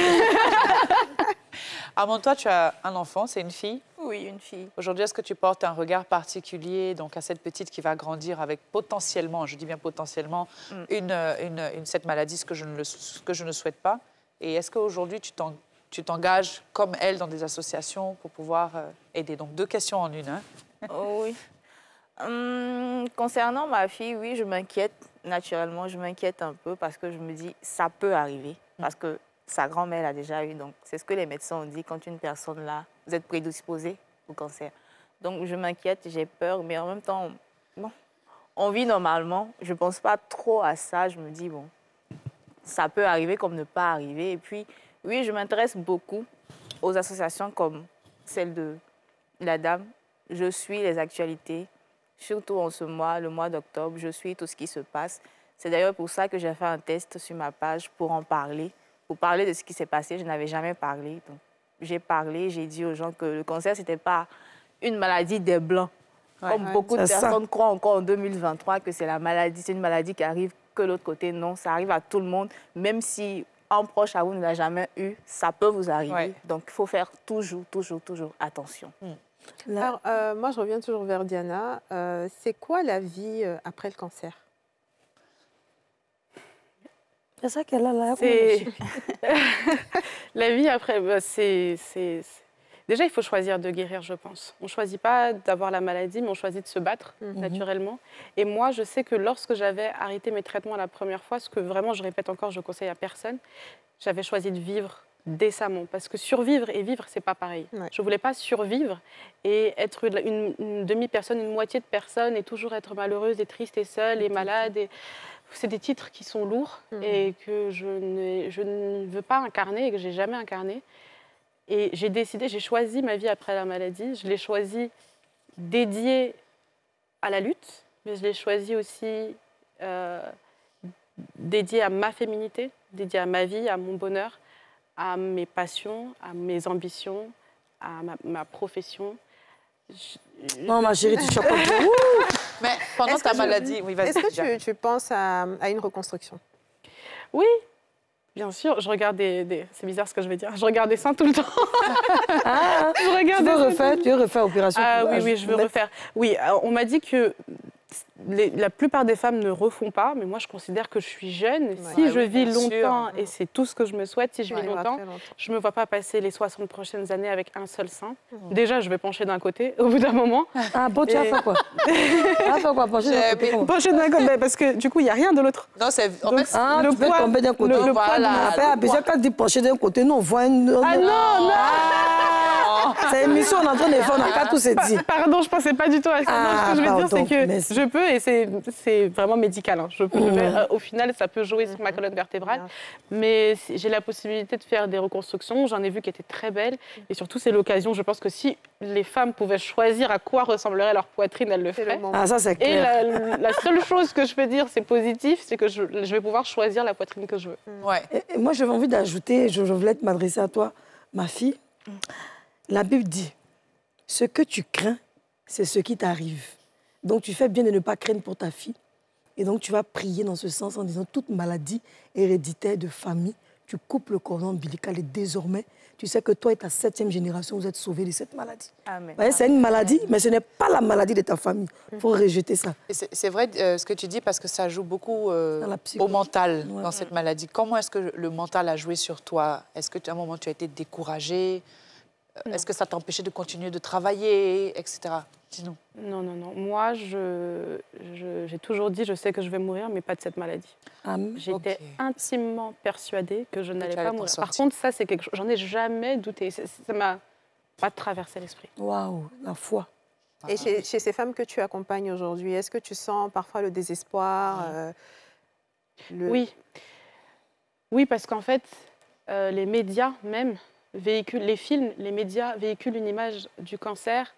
Amand, toi, tu as un enfant, c'est une fille? Oui, une fille. Aujourd'hui, est-ce que tu portes un regard particulier donc, à cette petite qui va grandir avec potentiellement, je dis bien potentiellement, cette maladie, ce que je ne souhaite pas? Et est-ce qu'aujourd'hui, tu t'engages comme elle dans des associations pour pouvoir aider? Donc, 2 questions en une. Hein? Oui. Concernant ma fille, oui, je m'inquiète. Naturellement, je m'inquiète un peu parce que je me dis, ça peut arriver. Parce que sa grand-mère l'a déjà eu. Donc, c'est ce que les médecins ont dit. Quand une personne là, vous êtes prédisposé au cancer. Donc, je m'inquiète, j'ai peur, mais en même temps, bon, on vit normalement. Je ne pense pas trop à ça. Je me dis, bon, ça peut arriver comme ne pas arriver. Et puis, oui, je m'intéresse beaucoup aux associations comme celle de la dame. Je suis les actualités, surtout en ce mois, le mois d'octobre. Je suis tout ce qui se passe. C'est d'ailleurs pour ça que j'ai fait un test sur ma page pour en parler, pour parler de ce qui s'est passé. Je n'avais jamais parlé. Donc, j'ai parlé, j'ai dit aux gens que le cancer, ce n'était pas une maladie des Blancs. Comme beaucoup de personnes croient encore en 2023 que c'est une maladie qui arrive que de l'autre côté. Non, ça arrive à tout le monde. Même si un proche à vous ne l'a jamais eu, ça peut vous arriver. Ouais. Donc, il faut faire toujours attention. Alors, moi, je reviens toujours vers Diana. C'est quoi la vie après le cancer? C'est ça qu'elle a là. La vie après, c'est... Déjà, il faut choisir de guérir, je pense. On ne choisit pas d'avoir la maladie, mais on choisit de se battre naturellement. Et moi, je sais que lorsque j'avais arrêté mes traitements la première fois, ce que vraiment, je répète encore, je conseille à personne, j'avais choisi de vivre décemment. Parce que survivre et vivre, ce n'est pas pareil. Ouais. Je ne voulais pas survivre et être une demi-personne, une moitié de personne et toujours être malheureuse et triste et seule et malade. Et... C'est des titres qui sont lourds et que je ne veux pas incarner et que je n'ai jamais incarné. Et j'ai décidé, j'ai choisi ma vie après la maladie. Je l'ai choisie dédiée à la lutte, mais je l'ai choisie aussi dédiée à ma féminité, dédiée à ma vie, à mon bonheur, à mes passions, à mes ambitions, à ma profession. Non, ma chérie, tu choques pas. Mais pendant ta maladie, oui, vas-y. Est-ce que tu penses à une reconstruction? Oui, bien sûr. Je regarde c'est bizarre ce que je vais dire. Je regarde des seins tout le temps. Tu veux refaire opération? Oui, je veux refaire. Oui, on m'a dit que la plupart des femmes ne refont pas, mais moi je considère que je suis jeune. Si je vis longtemps, et c'est tout ce que je me souhaite, si je vis longtemps, je ne me vois pas passer les 60 prochaines années avec un seul sein. Déjà, je vais pencher d'un côté au bout d'un moment. Ah bon, tu vas faire quoi? Pencher d'un côté, parce que du coup, il n'y a rien de l'autre. Non, c'est en fait, tu veux tomber d'un côté. Le poids, déjà, quand tu dis pencher d'un côté, nous on voit une... Ah non. C'est une mission, on est en train de faire, on n'a qu'à tout se dire. Pardon, je ne pensais pas du tout à ça. Non, ce que je veux dire, c'est que je peux, et c'est vraiment médical, hein. Je peux au final, ça peut jouer sur ma colonne vertébrale. Mais j'ai la possibilité de faire des reconstructions. J'en ai vu qui étaient très belles. Et surtout, c'est l'occasion. Je pense que si les femmes pouvaient choisir à quoi ressemblerait leur poitrine, elles le feraient. Ah, ça, c'est clair. Et la seule chose que je peux dire, c'est positif, c'est que je vais pouvoir choisir la poitrine que je veux. Ouais. Et moi, j'avais envie d'ajouter, je voulais m'adresser à toi, ma fille. La Bible dit, ce que tu crains, c'est ce qui t'arrive. Donc, tu fais bien de ne pas craindre pour ta fille. Et donc, tu vas prier dans ce sens en disant, toute maladie héréditaire de famille, tu coupes le cordon ombilical et désormais, tu sais que toi et ta 7e génération, vous êtes sauvés de cette maladie. C'est une maladie, mais ce n'est pas la maladie de ta famille. Il faut rejeter ça. C'est vrai ce que tu dis parce que ça joue beaucoup au mental dans cette maladie. Comment est-ce que le mental a joué sur toi? Est-ce qu'à un moment, tu as été découragée? Est-ce que ça t'a empêché de continuer de travailler, etc. Dis-nous. Non. Moi, j'ai toujours dit, je sais que je vais mourir, mais pas de cette maladie. J'étais intimement persuadée que je n'allais pas mourir. Par contre, ça, c'est quelque chose... J'en ai jamais douté. Ça m'a pas traversé l'esprit. Waouh, la foi. Et chez ces femmes que tu accompagnes aujourd'hui, est-ce que tu sens parfois le désespoir Oui, parce qu'en fait, les médias même... les films, les médias véhiculent une image du cancer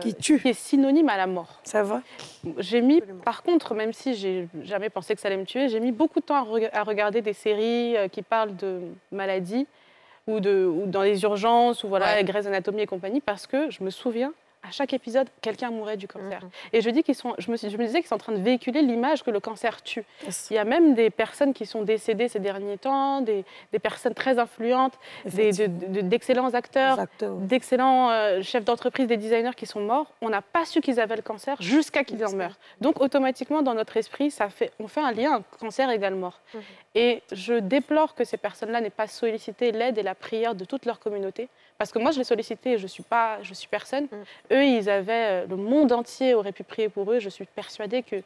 qui est synonyme à la mort. Ça va. J'ai mis, par contre, même si j'ai jamais pensé que ça allait me tuer, j'ai mis beaucoup de temps à regarder des séries qui parlent de maladies ou dans les urgences ou voilà, Grey's Anatomy et compagnie, parce que je me souviens, à chaque épisode, quelqu'un mourait du cancer. Et je me disais qu'ils sont en train de véhiculer l'image que le cancer tue. Il y a même des personnes qui sont décédées ces derniers temps, des personnes très influentes, d'excellents acteurs, d'excellents chefs d'entreprise, des designers qui sont morts. On n'a pas su qu'ils avaient le cancer jusqu'à qu'ils en meurent. Donc, automatiquement, dans notre esprit, on fait un lien, cancer égale mort. Et je déplore que ces personnes-là n'aient pas sollicité l'aide et la prière de toute leur communauté. Parce que moi, je l'ai sollicité et je suis personne. Eux, ils avaient... Le monde entier aurait pu prier pour eux. Je suis persuadée que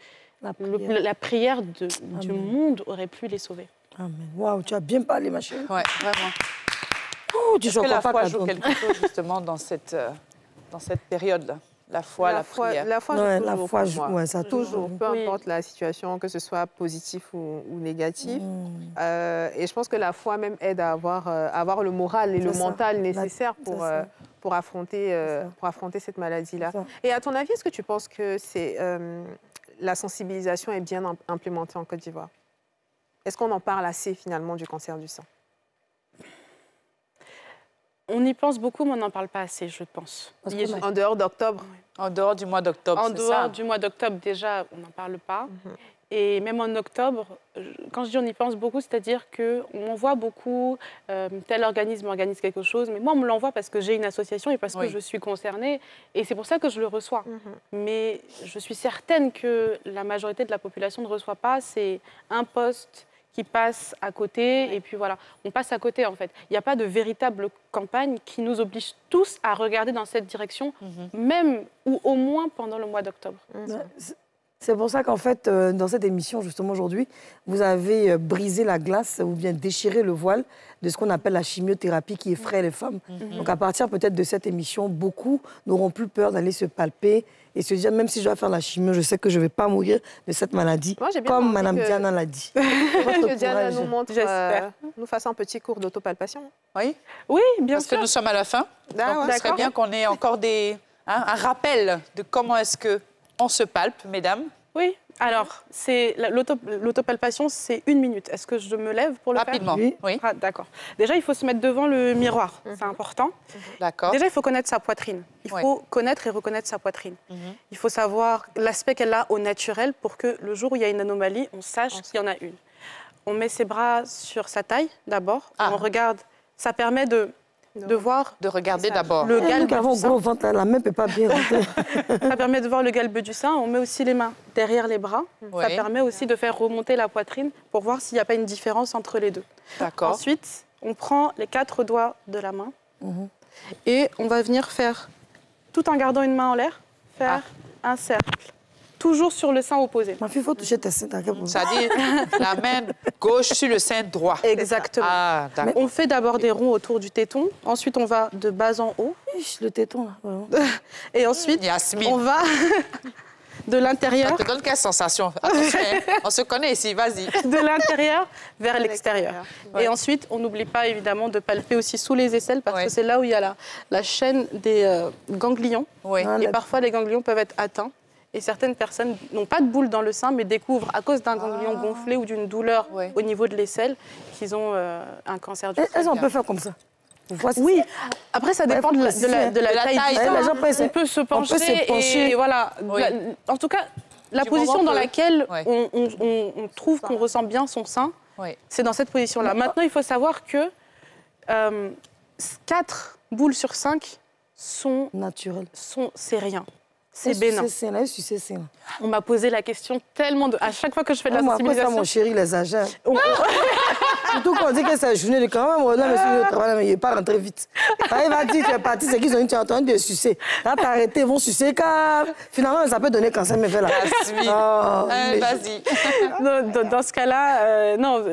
la prière du monde aurait pu les sauver. Amen. Waouh, tu as bien parlé, ma chérie. Ouais, vraiment. Oh, est-ce que la foi joue quelque chose, justement, dans cette dans cette période-là? La foi, la prière. La foi, Ouais, joue la toujours foi pour joue, moi. ouais, ça Toujours, toujours. peu Oui. importe la situation, que ce soit positif ou négatif. Et je pense que la foi même aide à avoir le moral et le C'est ça. mental nécessaire C'est ça. pour affronter cette maladie-là. C'est ça. Et à ton avis, est-ce que tu penses que la sensibilisation est bien implémentée en Côte d'Ivoire? Est-ce qu'on en parle assez finalement du cancer du sein? On y pense beaucoup, mais on n'en parle pas assez, je pense. En dehors d'octobre? En dehors du mois d'octobre, En c'est dehors ça? du mois d'octobre, déjà, on n'en parle pas. Et même en octobre, quand je dis on y pense beaucoup, c'est-à-dire qu'on voit beaucoup, tel organisme organise quelque chose, mais moi, on me l'envoie parce que j'ai une association et parce que je suis concernée. Et c'est pour ça que je le reçois. Mais je suis certaine que la majorité de la population ne reçoit pas. C'est un poste qui passe à côté, et puis voilà, on passe à côté en fait. Il n'y a pas de véritable campagne qui nous oblige tous à regarder dans cette direction, même ou au moins pendant le mois d'octobre. C'est pour ça qu'en fait, dans cette émission, justement, aujourd'hui, vous avez brisé la glace ou bien déchiré le voile de ce qu'on appelle la chimiothérapie qui effraie les femmes. Donc, à partir peut-être de cette émission, beaucoup n'auront plus peur d'aller se palper et se dire, même si je dois faire la chimio, je sais que je ne vais pas mourir de cette maladie, comme Mme Diana l'a dit. Que Diana nous fasse un petit cours d'autopalpation. Oui, oui, bien sûr. Parce que nous sommes à la fin. Donc, il serait bien qu'on ait encore un rappel de comment est-ce qu'on se palpe, mesdames. Oui, alors, l'autopalpation, c'est 1 minute. Est-ce que je me lève pour le faire? Rapidement, oui. Ah, d'accord. Déjà, il faut se mettre devant le miroir, c'est important. D'accord. Déjà, il faut connaître sa poitrine. Il faut connaître et reconnaître sa poitrine. Il faut savoir l'aspect qu'elle a au naturel pour que le jour où il y a une anomalie, on sache qu'il y en a une. On met ses bras sur sa taille d'abord, on regarde. Ça permet de voir... De regarder d'abord. Le galbe du sein. Gros ventre, la main ne peut pas bien rentrer. Ça permet de voir le galbe du sein. On met aussi les mains derrière les bras. Ça permet aussi de faire remonter la poitrine pour voir s'il n'y a pas une différence entre les deux. D'accord. Ensuite, on prend les 4 doigts de la main et on va venir faire, tout en gardant une main en l'air, faire un cercle. Toujours sur le sein opposé. Ma fille, il faut toucher tes seins. C'est-à-dire la main gauche sur le sein droit. Exactement. Ah, d'accord. On fait d'abord des ronds autour du téton. Ensuite, on va de bas en haut. Le téton, là. Et ensuite, Yasmine, on va de l'intérieur. ça te donne quelle sensation? Attention, on se connaît ici, vas-y. De l'intérieur vers l'extérieur. Et ensuite, on n'oublie pas évidemment de palper aussi sous les aisselles parce que c'est là où il y a la chaîne des ganglions. Et parfois, les ganglions peuvent être atteints. Et certaines personnes n'ont pas de boule dans le sein, mais découvrent, à cause d'un ganglion gonflé ou d'une douleur au niveau de l'aisselle, qu'ils ont un cancer du sein. Est-ce qu'on peut faire comme ça? Oui, après ça dépend de la taille du sein. On peut se pencher et voilà. En tout cas, la position dans laquelle on trouve qu'on ressent bien son sein, c'est dans cette position-là. Maintenant, il faut savoir que 4 boules sur 5 sont naturelles. C'est rien. C'est bénin. On m'a posé la question tellement de... À chaque fois que je fais de la sensibilisation... Moi, mon chéri, les agents. Surtout quand on dit que c'est la journée de quand même, là, monsieur, le travail, mais il n'est pas rentré vite. Quand il va dire, tu es parti, c'est qu'ils ont dit, tu es en train de sucer. Là, t'as arrêté, ils vont sucer, car finalement, ça peut donner cancer, mais fais là. Vas-y. Dans ce cas-là, non,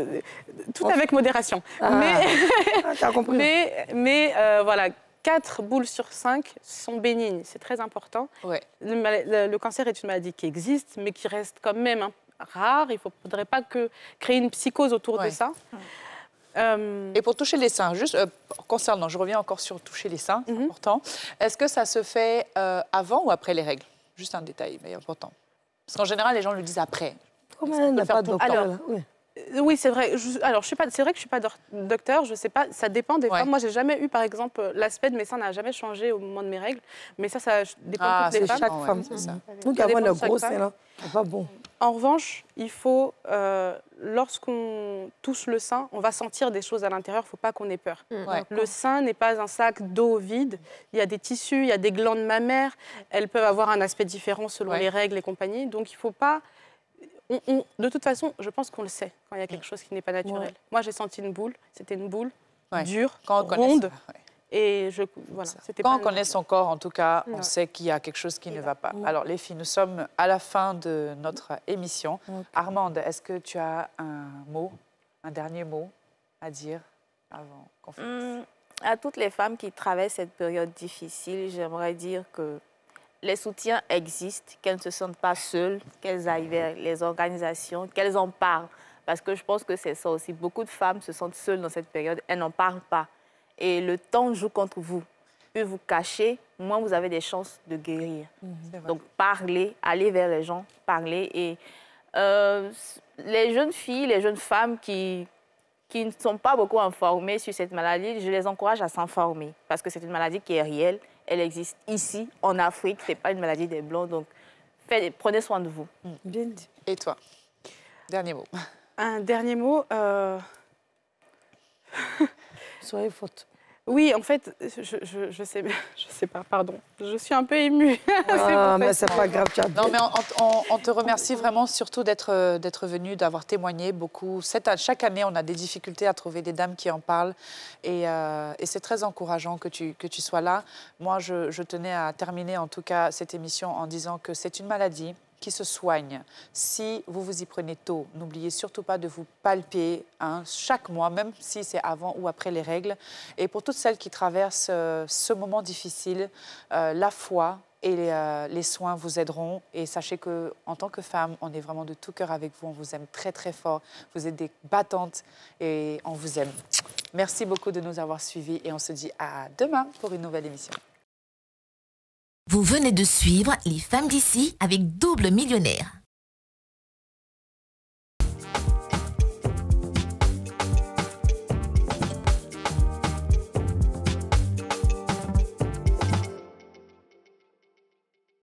tout avec modération. T'as compris. Mais voilà... 4 boules sur 5 sont bénignes, c'est très important. Le cancer est une maladie qui existe, mais qui reste quand même rare. Il ne faudrait pas créer une psychose autour de ça. Et pour toucher les seins, juste concernant, je reviens encore sur toucher les seins, c'est important. Est-ce que ça se fait avant ou après les règles? Juste un détail, mais important. Parce qu'en général, les gens le disent après. Comment elle n'a pas de docteur, là? Oui, c'est vrai. Alors, c'est vrai que je ne suis pas docteur, je ne sais pas, ça dépend des femmes. Moi, je n'ai jamais eu, par exemple, l'aspect de mes seins n'a jamais changé au moment de mes règles, mais ça dépend de toutes les femmes. Chaque femme, c'est ça. Nous qui avons le gros sein, c'est pas bon. En revanche, il faut, lorsqu'on touche le sein, on va sentir des choses à l'intérieur, il ne faut pas qu'on ait peur. Le sein n'est pas un sac d'eau vide, il y a des tissus, il y a des glandes mammaires, elles peuvent avoir un aspect différent selon les règles et compagnie, donc il ne faut pas... de toute façon, je pense qu'on le sait quand il y a quelque chose qui n'est pas naturel. Moi, j'ai senti une boule. C'était une boule dure, ronde. Et voilà, quand on connaît son corps, en tout cas, on sait qu'il y a quelque chose qui ne va pas. Alors, les filles, nous sommes à la fin de notre émission. Armande, est-ce que tu as un dernier mot à dire avant qu'on finisse? À toutes les femmes qui traversent cette période difficile, j'aimerais dire que les soutiens existent, qu'elles ne se sentent pas seules, qu'elles aillent vers les organisations, qu'elles en parlent. Parce que je pense que c'est ça aussi. Beaucoup de femmes se sentent seules dans cette période, elles n'en parlent pas. Et le temps joue contre vous. Plus vous cachez, moins vous avez des chances de guérir. Donc parlez, allez vers les gens, parlez. Et les jeunes filles, les jeunes femmes qui ne sont pas beaucoup informées sur cette maladie, je les encourage à s'informer. Parce que c'est une maladie qui est réelle. Elle existe ici, en Afrique. Ce n'est pas une maladie des Blancs. Donc, prenez soin de vous. Bien dit. Et toi? Dernier mot. Un dernier mot. Soyez forte. Oui, en fait, je sais pas, pardon. Je suis un peu émue. Mais c'est pas grave. Non, mais on te remercie vraiment surtout d'être venu, d'avoir témoigné beaucoup. Chaque année, on a des difficultés à trouver des dames qui en parlent. Et c'est très encourageant que tu sois là. Moi, je tenais à terminer en tout cas cette émission en disant que c'est une maladie qui se soigne. Si vous vous y prenez tôt, n'oubliez surtout pas de vous palper chaque mois, même si c'est avant ou après les règles. Et pour toutes celles qui traversent ce moment difficile, la foi et les soins vous aideront. Et sachez qu'en tant que femme, on est vraiment de tout cœur avec vous. On vous aime très, très fort. Vous êtes des battantes et on vous aime. Merci beaucoup de nous avoir suivis et on se dit à demain pour une nouvelle émission. Vous venez de suivre Les Femmes d'ici avec Double Millionnaire.